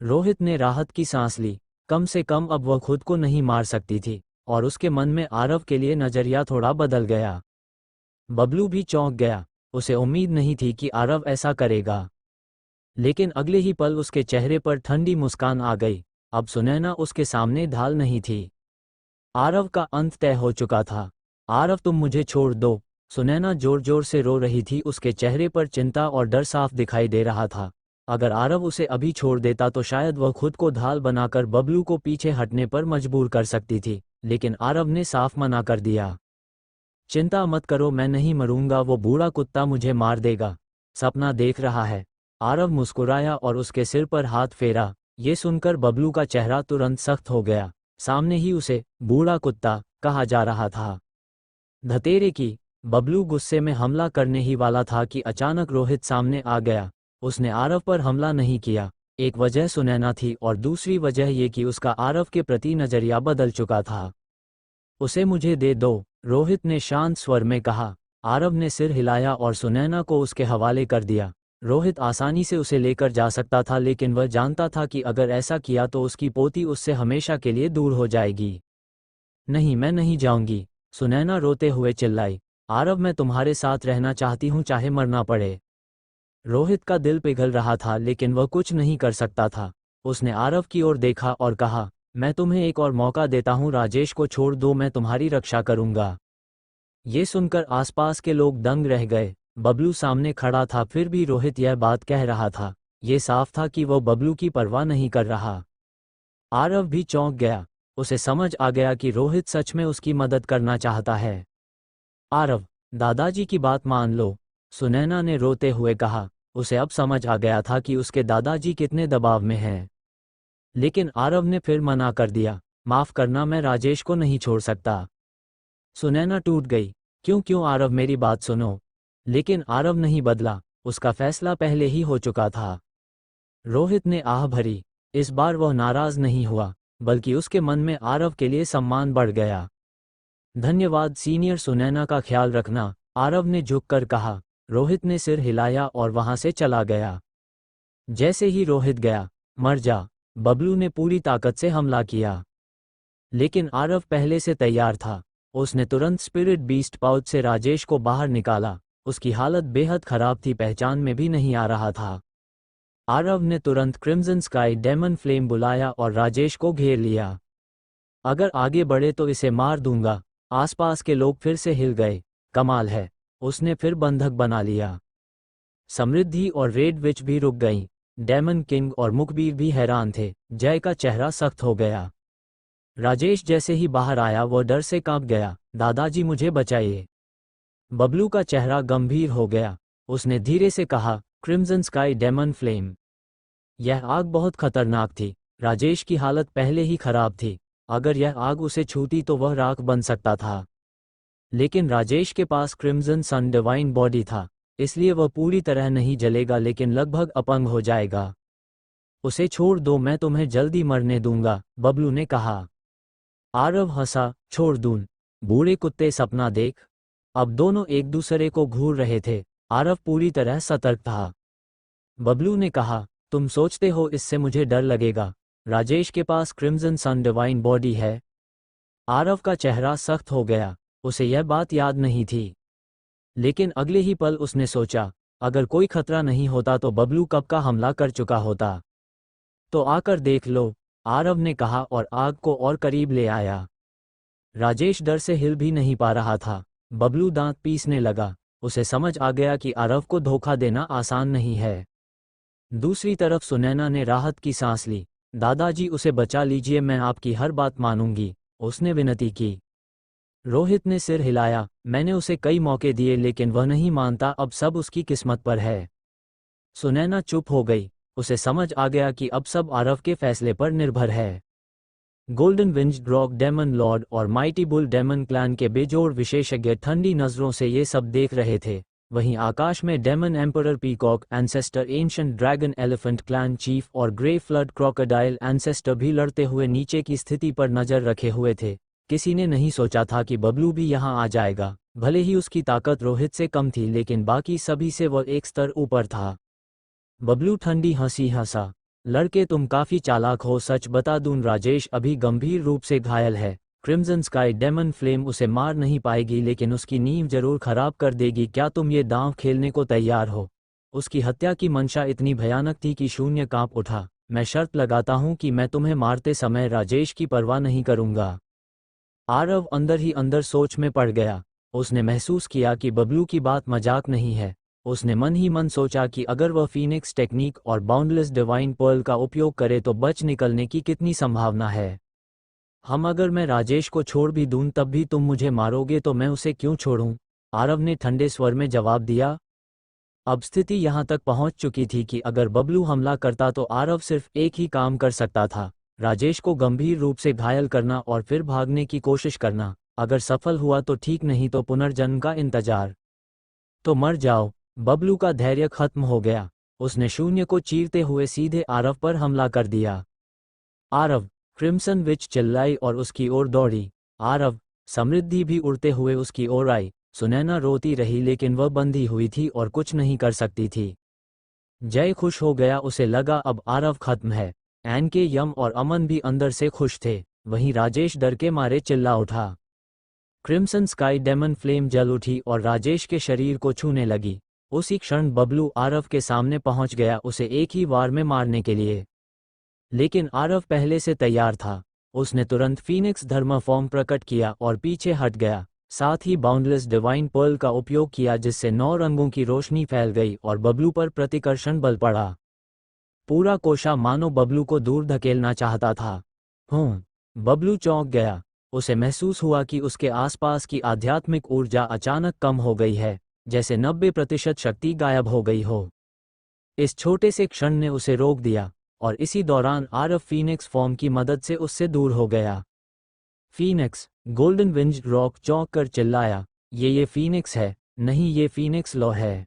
रोहित ने राहत की सांस ली। कम से कम अब वह खुद को नहीं मार सकती थी, और उसके मन में आरव के लिए नजरिया थोड़ा बदल गया। बबलू भी चौंक गया। उसे उम्मीद नहीं थी कि आरव ऐसा करेगा, लेकिन अगले ही पल उसके चेहरे पर ठंडी मुस्कान आ गई। अब सुनैना उसके सामने ढाल नहीं थी। आरव का अंत तय हो चुका था। आरव, तुम मुझे छोड़ दो! सुनैना जोर जोर से रो रही थी। उसके चेहरे पर चिंता और डर साफ दिखाई दे रहा था। अगर आरव उसे अभी छोड़ देता तो शायद वह खुद को ढाल बनाकर बबलू को पीछे हटने पर मजबूर कर सकती थी, लेकिन आरव ने साफ मना कर दिया। चिंता मत करो, मैं नहीं मरूंगा, वो बूढ़ा कुत्ता मुझे मार देगा। सपना देख रहा है। आरव मुस्कुराया और उसके सिर पर हाथ फेरा। ये सुनकर बबलू का चेहरा तुरंत सख्त हो गया। सामने ही उसे बूढ़ा कुत्ता कहा जा रहा था। धतेरे की! बबलू गुस्से में हमला करने ही वाला था कि अचानक रोहित सामने आ गया। उसने आरव पर हमला नहीं किया। एक वजह सुनैना थी और दूसरी वजह ये कि उसका आरव के प्रति नजरिया बदल चुका था। उसे मुझे दे दो, रोहित ने शांत स्वर में कहा। आरव ने सिर हिलाया और सुनैना को उसके हवाले कर दिया। रोहित आसानी से उसे लेकर जा सकता था, लेकिन वह जानता था कि अगर ऐसा किया तो उसकी पोती उससे हमेशा के लिए दूर हो जाएगी। नहीं, मैं नहीं जाऊंगी, सुनैना रोते हुए चिल्लाई। आरव, मैं तुम्हारे साथ रहना चाहती हूँ, चाहे मरना पड़े। रोहित का दिल पिघल रहा था, लेकिन वह कुछ नहीं कर सकता था। उसने आरव की ओर देखा और कहा, मैं तुम्हें एक और मौका देता हूँ, राजेश को छोड़ दो, मैं तुम्हारी रक्षा करूंगा। ये सुनकर आसपास के लोग दंग रह गए। बबलू सामने खड़ा था, फिर भी रोहित यह बात कह रहा था। ये साफ था कि वह बबलू की परवाह नहीं कर रहा। आरव भी चौंक गया। उसे समझ आ गया कि रोहित सच में उसकी मदद करना चाहता है। आरव, दादाजी की बात मान लो, सुनैना ने रोते हुए कहा। उसे अब समझ आ गया था कि उसके दादाजी कितने दबाव में हैं। लेकिन आरव ने फिर मना कर दिया। माफ करना, मैं राजेश को नहीं छोड़ सकता। सुनैना टूट गई। क्यों आरव, मेरी बात सुनो। लेकिन आरव नहीं बदला। उसका फैसला पहले ही हो चुका था। रोहित ने आह भरी। इस बार वह नाराज नहीं हुआ, बल्कि उसके मन में आरव के लिए सम्मान बढ़ गया। धन्यवाद सीनियर, सुनैना का ख्याल रखना, आरव ने झुककर कहा। रोहित ने सिर हिलाया और वहां से चला गया। जैसे ही रोहित गया, मर जा! बबलू ने पूरी ताकत से हमला किया। लेकिन आरव पहले से तैयार था। उसने तुरंत स्पिरिट बीस्ट पाउच से राजेश को बाहर निकाला। उसकी हालत बेहद खराब थी, पहचान में भी नहीं आ रहा था। आरव ने तुरंत क्रिम्सन स्काई डेमन फ्लेम बुलाया और राजेश को घेर लिया। अगर आगे बढ़े तो इसे मार दूंगा। आसपास के लोग फिर से हिल गए। कमाल है, उसने फिर बंधक बना लिया। समृद्धि और रेड विच भी रुक गईं। डेमन किंग और मुखबीर भी हैरान थे। जय का चेहरा सख्त हो गया। राजेश जैसे ही बाहर आया वह डर से कांप गया। दादाजी, मुझे बचाइए! बबलू का चेहरा गंभीर हो गया। उसने धीरे से कहा, क्रिम्सन स्काई डेमन फ्लेम। यह आग बहुत खतरनाक थी। राजेश की हालत पहले ही खराब थी। अगर यह आग उसे छूती तो वह राख बन सकता था। लेकिन राजेश के पास क्रिम्सन सन डिवाइन बॉडी था, इसलिए वह पूरी तरह नहीं जलेगा लेकिन लगभग अपंग हो जाएगा। उसे छोड़ दो, मैं तुम्हें जल्दी मरने दूंगा, बबलू ने कहा। आरव हंसा, छोड़ दूं? बूढ़े कुत्ते, सपना देख। अब दोनों एक दूसरे को घूर रहे थे। आरव पूरी तरह सतर्क था। बबलू ने कहा, तुम सोचते हो इससे मुझे डर लगेगा? राजेश के पास क्रिम्सन सन डिवाइन बॉडी है। आरव का चेहरा सख्त हो गया। उसे यह बात याद नहीं थी। लेकिन अगले ही पल उसने सोचा, अगर कोई खतरा नहीं होता तो बबलू कब का हमला कर चुका होता। तो आकर देख लो, आरव ने कहा और आग को और करीब ले आया। राजेश डर से हिल भी नहीं पा रहा था। बबलू दांत पीसने लगा। उसे समझ आ गया कि आरव को धोखा देना आसान नहीं है। दूसरी तरफ सुनैना ने राहत की सांस ली। दादाजी, उसे बचा लीजिए, मैं आपकी हर बात मानूंगी, उसने विनती की। रोहित ने सिर हिलाया, मैंने उसे कई मौके दिए लेकिन वह नहीं मानता, अब सब उसकी किस्मत पर है। सुनैना चुप हो गई। उसे समझ आ गया कि अब सब आरव के फैसले पर निर्भर है। Golden winged rock demon lord और माइटी बुल डेमन क्लैन के बेजोड़ विशेषज्ञ ठंडी नजरों से ये सब देख रहे थे। वहीं आकाश में demon emperor peacock ancestor, ancient dragon elephant clan chief और ग्रे फ्लड क्रोकोडाइल एंसेस्टर भी लड़ते हुए नीचे की स्थिति पर नजर रखे हुए थे। किसी ने नहीं सोचा था कि बबलू भी यहाँ आ जाएगा। भले ही उसकी ताकत रोहित से कम थी लेकिन बाकी सभी से वह एक स्तर ऊपर था। बबलू ठंडी हंसी हंसा, लड़के तुम काफी चालाक हो, सच बता दूं राजेश अभी गंभीर रूप से घायल है। क्रिम्सन स्काई डेमन फ्लेम उसे मार नहीं पाएगी लेकिन उसकी नींव जरूर खराब कर देगी। क्या तुम ये दांव खेलने को तैयार हो? उसकी हत्या की मंशा इतनी भयानक थी कि शून्य कांप उठा। मैं शर्त लगाता हूं कि मैं तुम्हें मारते समय राजेश की परवाह नहीं करूंगा। आरव अंदर ही अंदर सोच में पड़ गया। उसने महसूस किया कि बबलू की बात मजाक नहीं है। उसने मन ही मन सोचा कि अगर वह फीनिक्स टेक्निक और बाउंडलेस डिवाइन पर्ल का उपयोग करे तो बच निकलने की कितनी संभावना है। अगर मैं राजेश को छोड़ भी दूं तब भी तुम मुझे मारोगे, तो मैं उसे क्यों छोड़ूं? आरव ने ठंडे स्वर में जवाब दिया। अब स्थिति यहां तक पहुंच चुकी थी कि अगर बबलू हमला करता तो आरव सिर्फ एक ही काम कर सकता था, राजेश को गंभीर रूप से घायल करना और फिर भागने की कोशिश करना। अगर सफल हुआ तो ठीक, नहीं तो पुनर्जन्म का इंतजार। तो मर जाओ। बबलू का धैर्य खत्म हो गया। उसने शून्य को चीरते हुए सीधे आरव पर हमला कर दिया। आरव! क्रिम्सन विच चिल्लाई और उसकी ओर दौड़ी। आरव! समृद्धि भी उड़ते हुए उसकी ओर आई। सुनैना रोती रही लेकिन वह बंधी हुई थी और कुछ नहीं कर सकती थी। जय खुश हो गया। उसे लगा अब आरव खत्म है। एन के, यम और अमन भी अंदर से खुश थे। वहीं राजेश डर के मारे चिल्ला उठा। क्रिम्सन स्काई डेमन फ्लेम जल उठी और राजेश के शरीर को छूने लगी। उसी क्षण बबलू आरव के सामने पहुंच गया, उसे एक ही वार में मारने के लिए। लेकिन आरव पहले से तैयार था। उसने तुरंत फीनिक्स धर्म फॉर्म प्रकट किया और पीछे हट गया। साथ ही बाउंडलेस डिवाइन पर्ल का उपयोग किया जिससे 9 रंगों की रोशनी फैल गई और बबलू पर प्रतिकर्षण बल पड़ा। पूरा कोशा मानो बबलू को दूर धकेलना चाहता था। बबलू चौंक गया। उसे महसूस हुआ कि उसके आसपास की आध्यात्मिक ऊर्जा अचानक कम हो गई है, जैसे 90% शक्ति गायब हो गई हो। इस छोटे से क्षण ने उसे रोक दिया और इसी दौरान आरव फीनिक्स फॉर्म की मदद से उससे दूर हो गया। फीनिक्स! गोल्डन विंज्ड रॉक चौंक कर चिल्लाया, ये फीनिक्स है, नहीं ये फीनिक्स लॉ है।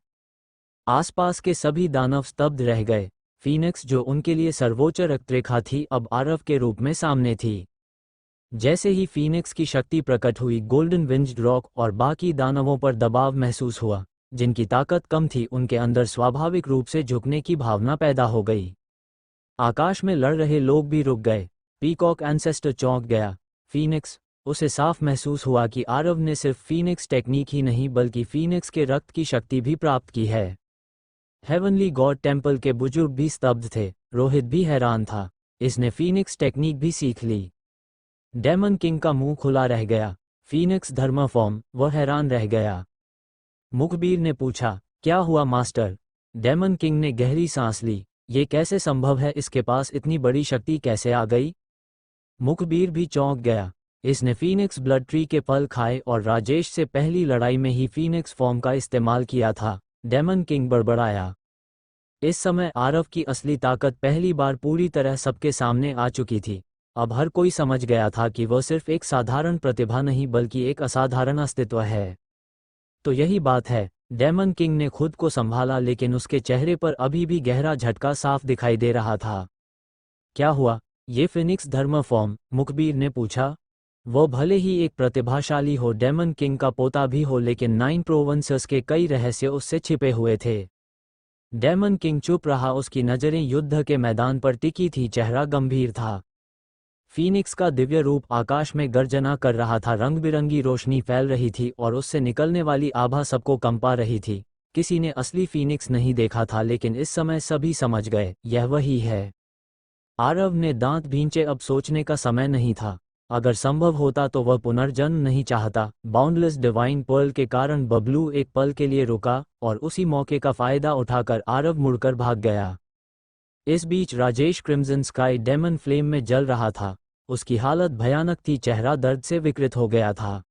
आसपास के सभी दानव स्तब्ध रह गए। फीनिक्स, जो उनके लिए सर्वोच्च रक्तरेखा थी, अब आरव के रूप में सामने थी। जैसे ही फीनिक्स की शक्ति प्रकट हुई, गोल्डन विंज्ड रॉक और बाकी दानवों पर दबाव महसूस हुआ। जिनकी ताकत कम थी उनके अंदर स्वाभाविक रूप से झुकने की भावना पैदा हो गई। आकाश में लड़ रहे लोग भी रुक गए। पीकॉक एंसेस्टर चौंक गया। फीनिक्स! उसे साफ महसूस हुआ कि आरव ने सिर्फ फीनिक्स टेक्निक ही नहीं बल्कि फीनिक्स के रक्त की शक्ति भी प्राप्त की है। हेवनली गॉड टेम्पल के बुजुर्ग भी स्तब्ध थे। रोहित भी हैरान था। इसने फीनिक्स टेक्निक भी सीख ली। डेमन किंग का मुंह खुला रह गया। फीनिक्स धर्म फॉर्म, वह हैरान रह गया। मुखबीर ने पूछा, क्या हुआ मास्टर? डेमन किंग ने गहरी सांस ली। ये कैसे संभव है? इसके पास इतनी बड़ी शक्ति कैसे आ गई? मुखबीर भी चौंक गया। इसने फीनिक्स ब्लड ट्री के फल खाए और राजेश से पहली लड़ाई में ही फीनिक्स फॉर्म का इस्तेमाल किया था। डेमन किंग बड़बड़ाया। इस समय आरव की असली ताकत पहली बार पूरी तरह सबके सामने आ चुकी थी। अब हर कोई समझ गया था कि वह सिर्फ एक साधारण प्रतिभा नहीं बल्कि एक असाधारण अस्तित्व है। तो यही बात है, डेमन किंग ने खुद को संभाला, लेकिन उसके चेहरे पर अभी भी गहरा झटका साफ दिखाई दे रहा था। क्या हुआ? ये फिनिक्स धर्मफॉर्म, मुखबिर ने पूछा। वो भले ही एक प्रतिभाशाली हो, डेमन किंग का पोता भी हो, लेकिन 9 प्रोविंसेस के कई रहस्य उससे छिपे हुए थे। डेमन किंग चुप रहा, उसकी नज़रें युद्ध के मैदान पर टिकी थी, चेहरा गंभीर था। फीनिक्स का दिव्य रूप आकाश में गर्जना कर रहा था, रंग बिरंगी रोशनी फैल रही थी और उससे निकलने वाली आभा सबको कंपा रही थी। किसी ने असली फीनिक्स नहीं देखा था, लेकिन इस समय सभी समझ गए, यह वही है। आरव ने दांत भींचे, अब सोचने का समय नहीं था। अगर संभव होता तो वह पुनर्जन्म नहीं चाहता। बाउंडलेस डिवाइन पर्ल के कारण बबलू एक पल के लिए रुका और उसी मौके का फायदा उठाकर आरव मुड़कर भाग गया। इस बीच Rajesh crimson sky demon flame में जल रहा था। उसकी हालत भयानक थी, चेहरा दर्द से विकृत हो गया था।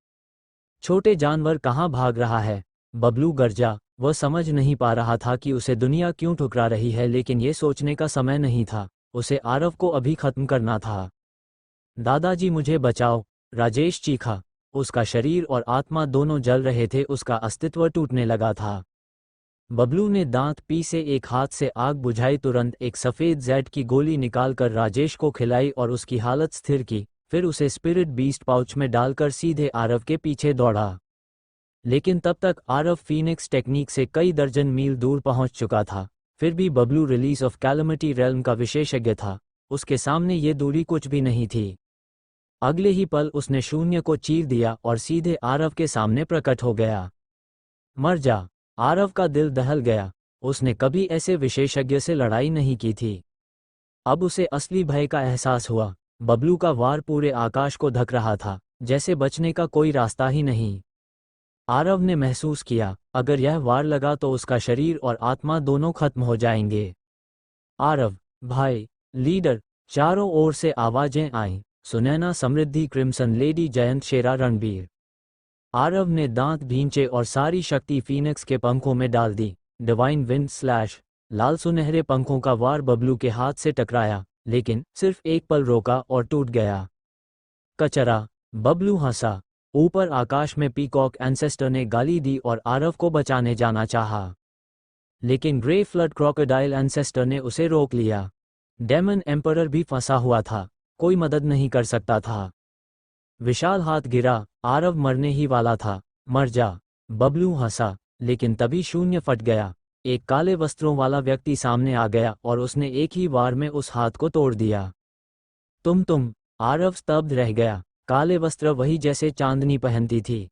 छोटे जानवर कहाँ भाग रहा है? बबलू गरजा। वह समझ नहीं पा रहा था कि उसे दुनिया क्यों ठुकरा रही है, लेकिन ये सोचने का समय नहीं था। उसे आरव को अभी खत्म करना था। दादाजी मुझे बचाओ, राजेश चीखा। उसका शरीर और आत्मा दोनों जल रहे थे, उसका अस्तित्व टूटने लगा था। बबलू ने दांत पीसे एक हाथ से आग बुझाई, तुरंत एक सफ़ेद जेड की गोली निकालकर राजेश को खिलाई और उसकी हालत स्थिर की। फिर उसे स्पिरिट बीस्ट पाउच में डालकर सीधे आरव के पीछे दौड़ा। लेकिन तब तक आरव फीनिक्स टेक्निक से कई दर्जन मील दूर पहुंच चुका था। फिर भी Bablu release of calamity realm का विशेषज्ञ था, उसके सामने ये दूरी कुछ भी नहीं थी। अगले ही पल उसने शून्य को चीर दिया और सीधे आरव के सामने प्रकट हो गया। मर जा। आरव का दिल दहल गया। उसने कभी ऐसे विशेषज्ञ से लड़ाई नहीं की थी। अब उसे असली भय का एहसास हुआ। बबलू का वार पूरे आकाश को ढक रहा था, जैसे बचने का कोई रास्ता ही नहीं। आरव ने महसूस किया, अगर यह वार लगा तो उसका शरीर और आत्मा दोनों खत्म हो जाएंगे। आरव, भाई, लीडर। चारों ओर से आवाजें आईं। सुनैना, समृद्धि, क्रिम्सन लेडी, जयंत, शेरा, रणबीर। आरव ने दांत भींचे और सारी शक्ति फीनिक्स के पंखों में डाल दी। Divine wind slash. लाल सुनहरे पंखों का वार बबलू के हाथ से टकराया, लेकिन सिर्फ एक पल रोका और टूट गया। कचरा। बबलू हंसा। ऊपर आकाश में पीकॉक एंसेस्टर ने गाली दी और आरव को बचाने जाना चाहा, लेकिन ग्रे फ्लड क्रोकोडाइल एंसेस्टर ने उसे रोक लिया। डेमन एम्परर भी फंसा हुआ था, कोई मदद नहीं कर सकता था। विशाल हाथ गिरा, आरव मरने ही वाला था। मर जा। बबलू हंसा, लेकिन तभी शून्य फट गया। एक काले वस्त्रों वाला व्यक्ति सामने आ गया और उसने एक ही वार में उस हाथ को तोड़ दिया। तुम। आरव स्तब्ध रह गया। काले वस्त्र वही जैसे चांदनी पहनती थी।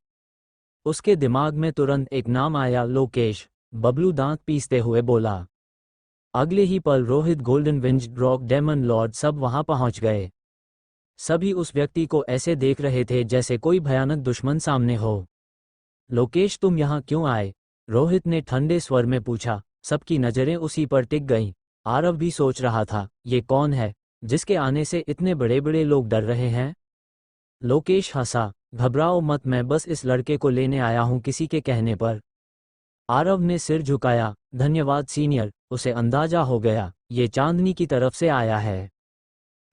उसके दिमाग में तुरंत एक नाम आया, लोकेश। बबलू दांत पीसते हुए बोला। अगले ही पल Rohit, golden winged rock, demon lord सब वहां पहुंच गए। सभी उस व्यक्ति को ऐसे देख रहे थे जैसे कोई भयानक दुश्मन सामने हो। लोकेश, तुम यहाँ क्यों आए? रोहित ने ठंडे स्वर में पूछा। सबकी नजरें उसी पर टिक गईं। आरव भी सोच रहा था, ये कौन है जिसके आने से इतने बड़े बड़े लोग डर रहे हैं? लोकेश हंसा। घबराओ मत, मैं बस इस लड़के को लेने आया हूं किसी के कहने पर। आरव ने सिर झुकाया। धन्यवाद सीनियर। उसे अंदाजा हो गया, ये चांदनी की तरफ से आया है।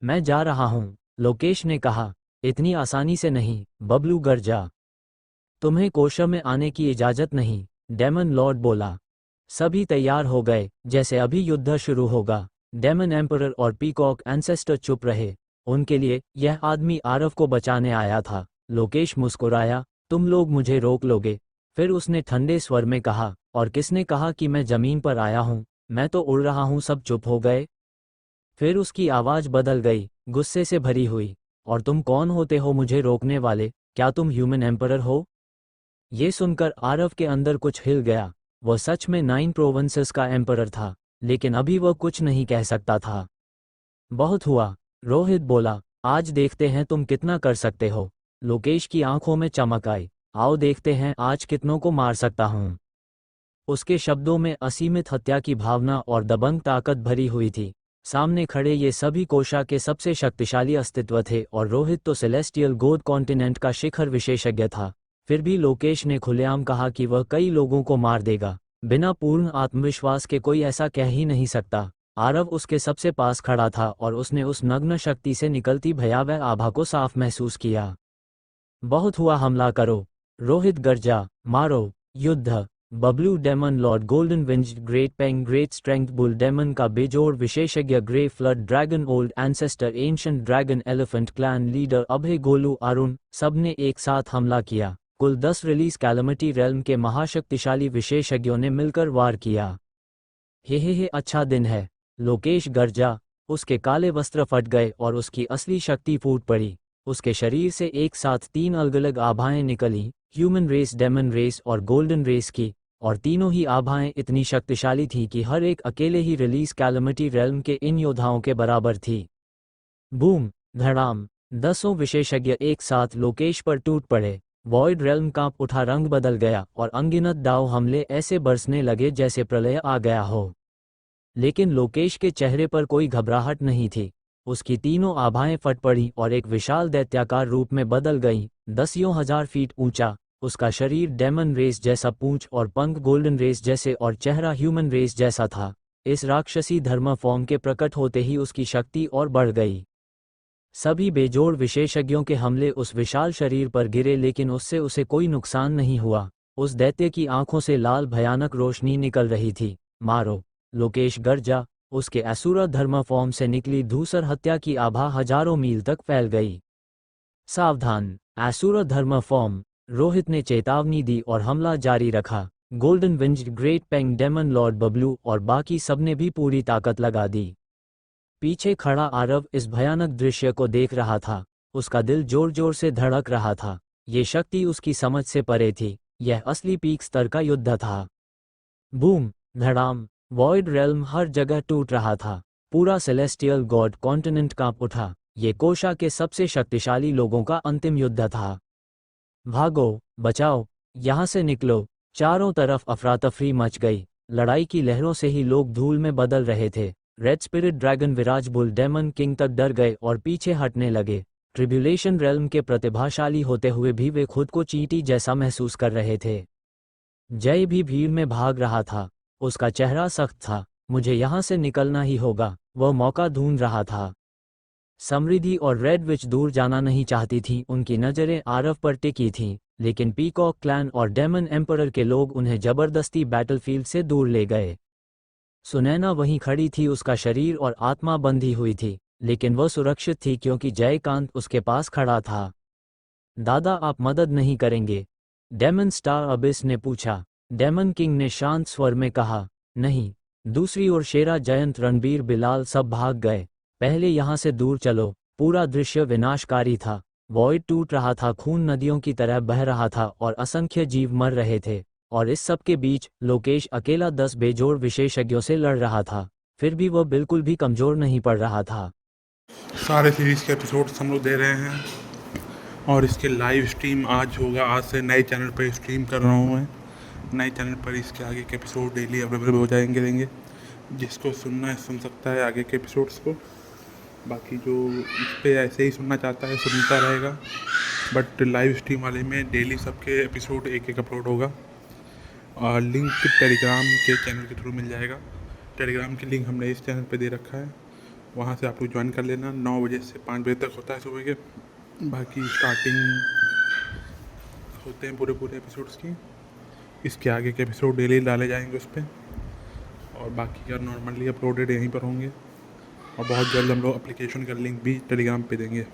मैं जा रहा हूं, लोकेश ने कहा। इतनी आसानी से नहीं, बबलू गरजा। तुम्हें कोशा में आने की इजाजत नहीं, डेमन लॉर्ड बोला। सभी तैयार हो गए, जैसे अभी युद्ध शुरू होगा। डेमन एम्परर और पीकॉक एंसेस्टर चुप रहे। उनके लिए यह आदमी आरव को बचाने आया था। लोकेश मुस्कुराया। तुम लोग मुझे रोक लोगे? फिर उसने ठंडे स्वर में कहा, और किसने कहा कि मैं जमीन पर आया हूं? मैं तो उड़ रहा हूं। सब चुप हो गए। फिर उसकी आवाज बदल गई, गुस्से से भरी हुई। और तुम कौन होते हो मुझे रोकने वाले? क्या तुम ह्यूमन एम्परर हो? ये सुनकर आरव के अंदर कुछ हिल गया। वह सच में 9 प्रोविंसेस का एम्परर था, लेकिन अभी वह कुछ नहीं कह सकता था। बहुत हुआ, रोहित बोला। आज देखते हैं तुम कितना कर सकते हो। लोकेश की आंखों में चमक आई। आओ देखते हैं आज कितनों को मार सकता हूं। उसके शब्दों में असीमित हत्या की भावना और दबंग ताकत भरी हुई थी। सामने खड़े ये सभी कोशा के सबसे शक्तिशाली अस्तित्व थे और रोहित तो सेलेस्टियल गोड कॉन्टिनेंट का शिखर विशेषज्ञ था। फिर भी लोकेश ने खुलेआम कहा कि वह कई लोगों को मार देगा। बिना पूर्ण आत्मविश्वास के कोई ऐसा कह ही नहीं सकता। आरव उसके सबसे पास खड़ा था और उसने उस नग्न शक्ति से निकलती भयावह आभा को साफ महसूस किया। बहुत हुआ, हमला करो। रोहित गर्जा, मारो, युद्ध। Bablu demon lord golden winged great peng great strength bull demon का बेजोड़ विशेषज्ञ grey flood dragon old ancestor ancient dragon elephant clan leader Abhay Golu Arun सबने एक साथ हमला किया। कुल 10 रिलीज कैलमिटी रेल्म के महाशक्तिशाली विशेषज्ञों ने मिलकर वार किया। हे अच्छा दिन है। लोकेश गर्जा। उसके काले वस्त्र फट गए और उसकी असली शक्ति फूट पड़ी। उसके शरीर से एक साथ 3 अलग अलग आभाएं निकली, ह्यूमन रेस, डेमन रेस और गोल्डन रेस की, और तीनों ही आभाएं इतनी शक्तिशाली थीं कि हर एक अकेले ही रिलीज कैलमिटी रेल्म के इन योद्धाओं के बराबर थी। बूम, धड़ाम, 10 विशेषज्ञ एक साथ लोकेश पर टूट पड़े। वॉइड रेल्म कांप उठा, रंग बदल गया और अनगिनत दाव हमले ऐसे बरसने लगे जैसे प्रलय आ गया हो। लेकिन लोकेश के चेहरे पर कोई घबराहट नहीं थी। उसकी तीनों आभाएं फट पड़ी और एक विशाल दैत्याकार रूप में बदल गईं, 10,000 फीट ऊंचा। उसका शरीर डेमन रेस जैसा, पूंछ और पंख गोल्डन रेस जैसे और चेहरा ह्यूमन रेस जैसा था। इस राक्षसी धर्म फॉर्म के प्रकट होते ही उसकी शक्ति और बढ़ गई। सभी बेजोड़ विशेषज्ञों के हमले उस विशाल शरीर पर गिरे, लेकिन उससे उसे कोई नुकसान नहीं हुआ। उस दैत्य की आंखों से लाल भयानक रोशनी निकल रही थी। मारो। लोकेश गर्जा। उसके असुर धर्म फॉर्म से निकली धूसर हत्या की आभा हजारों मील तक फैल गई। सावधान, असुर धर्म फॉर्म। रोहित ने चेतावनी दी और हमला जारी रखा। गोल्डन विंज्ड ग्रेट पेंग डेमन लॉर्ड बबलू और बाकी सबने भी पूरी ताकत लगा दी। पीछे खड़ा आरव इस भयानक दृश्य को देख रहा था। उसका दिल जोर जोर से धड़क रहा था। ये शक्ति उसकी समझ से परे थी। यह असली पीक स्तर का युद्ध था। बूम, धड़ाम, वॉइड रेल्म हर जगह टूट रहा था। पूरा सेलेस्टियल गॉड कॉन्टिनेंट कांप उठा। ये कोशा के सबसे शक्तिशाली लोगों का अंतिम युद्ध था। भागो, बचाओ, यहाँ से निकलो। चारों तरफ अफरातफरी मच गई। लड़ाई की लहरों से ही लोग धूल में बदल रहे थे। रेड स्पिरिट ड्रैगन विराज बुल डेमन किंग तक डर गए और पीछे हटने लगे। ट्रिब्यूलेशन रेल्म के प्रतिभाशाली होते हुए भी वे खुद को चींटी जैसा महसूस कर रहे थे। जय भी भीड़ में भाग रहा था। उसका चेहरा सख्त था। मुझे यहाँ से निकलना ही होगा। वह मौका ढूंढ रहा था। समृद्धि और रेड विच दूर जाना नहीं चाहती थी। उनकी नज़रें आरव पर टिकी थीं, लेकिन पीकॉक क्लैन और डेमन एम्परर के लोग उन्हें जबरदस्ती बैटलफील्ड से दूर ले गए। सुनैना वहीं खड़ी थी, उसका शरीर और आत्मा बंधी हुई थी, लेकिन वह सुरक्षित थी क्योंकि जयकांत उसके पास खड़ा था। दादा, आप मदद नहीं करेंगे? डेमन स्टार अबिस ने पूछा। डेमन किंग ने शांत स्वर में कहा, नहीं। दूसरी ओर शेरा जयंत रणबीर बिलाल सब भाग गए। पहले यहाँ से दूर चलो। पूरा दृश्य विनाशकारी था। वॉइड टूट रहा था, खून नदियों की तरह बह रहा था और असंख्य जीव मर रहे थे। और इस सब के बीच लोकेश अकेला 10 बेजोड़ विशेषज्ञों से लड़ रहा था। फिर भी वह बिल्कुल भी कमजोर नहीं पड़ रहा था। सारे सीरीज़ के एपिसोड्स हम लोग दे रहे हैं और इसके लाइव स्ट्रीम आज होगा। आज से नए चैनल पर स्ट्रीम कर रहा हूँ मैं। नए चैनल पर इसके आगे के एपिसोड डेली अवेलेबल हो जाएंगे। जिसको सुनना है सुन सकता है आगे के एपिसोड्स को। बाकी जो इस पर ऐसे ही सुनना चाहता है सुनता रहेगा, बट लाइव स्ट्रीम वाले में डेली सबके एपिसोड एक एक अपलोड होगा। और लिंक टेलीग्राम के चैनल के थ्रू मिल जाएगा। टेलीग्राम की लिंक हमने इस चैनल पे दे रखा है, वहाँ से आप लोग ज्वाइन कर लेना। 9 बजे से 5 बजे तक होता है सुबह के। बाकी स्टार्टिंग होते हैं पूरे एपिसोड्स की। इसके आगे के एपिसोड डेली डाले जाएंगे उस पर, और बाकी का नॉर्मली अपलोडेड यहीं पर होंगे। और बहुत जल्द हम लोग एप्लीकेशन का लिंक भी टेलीग्राम पे देंगे।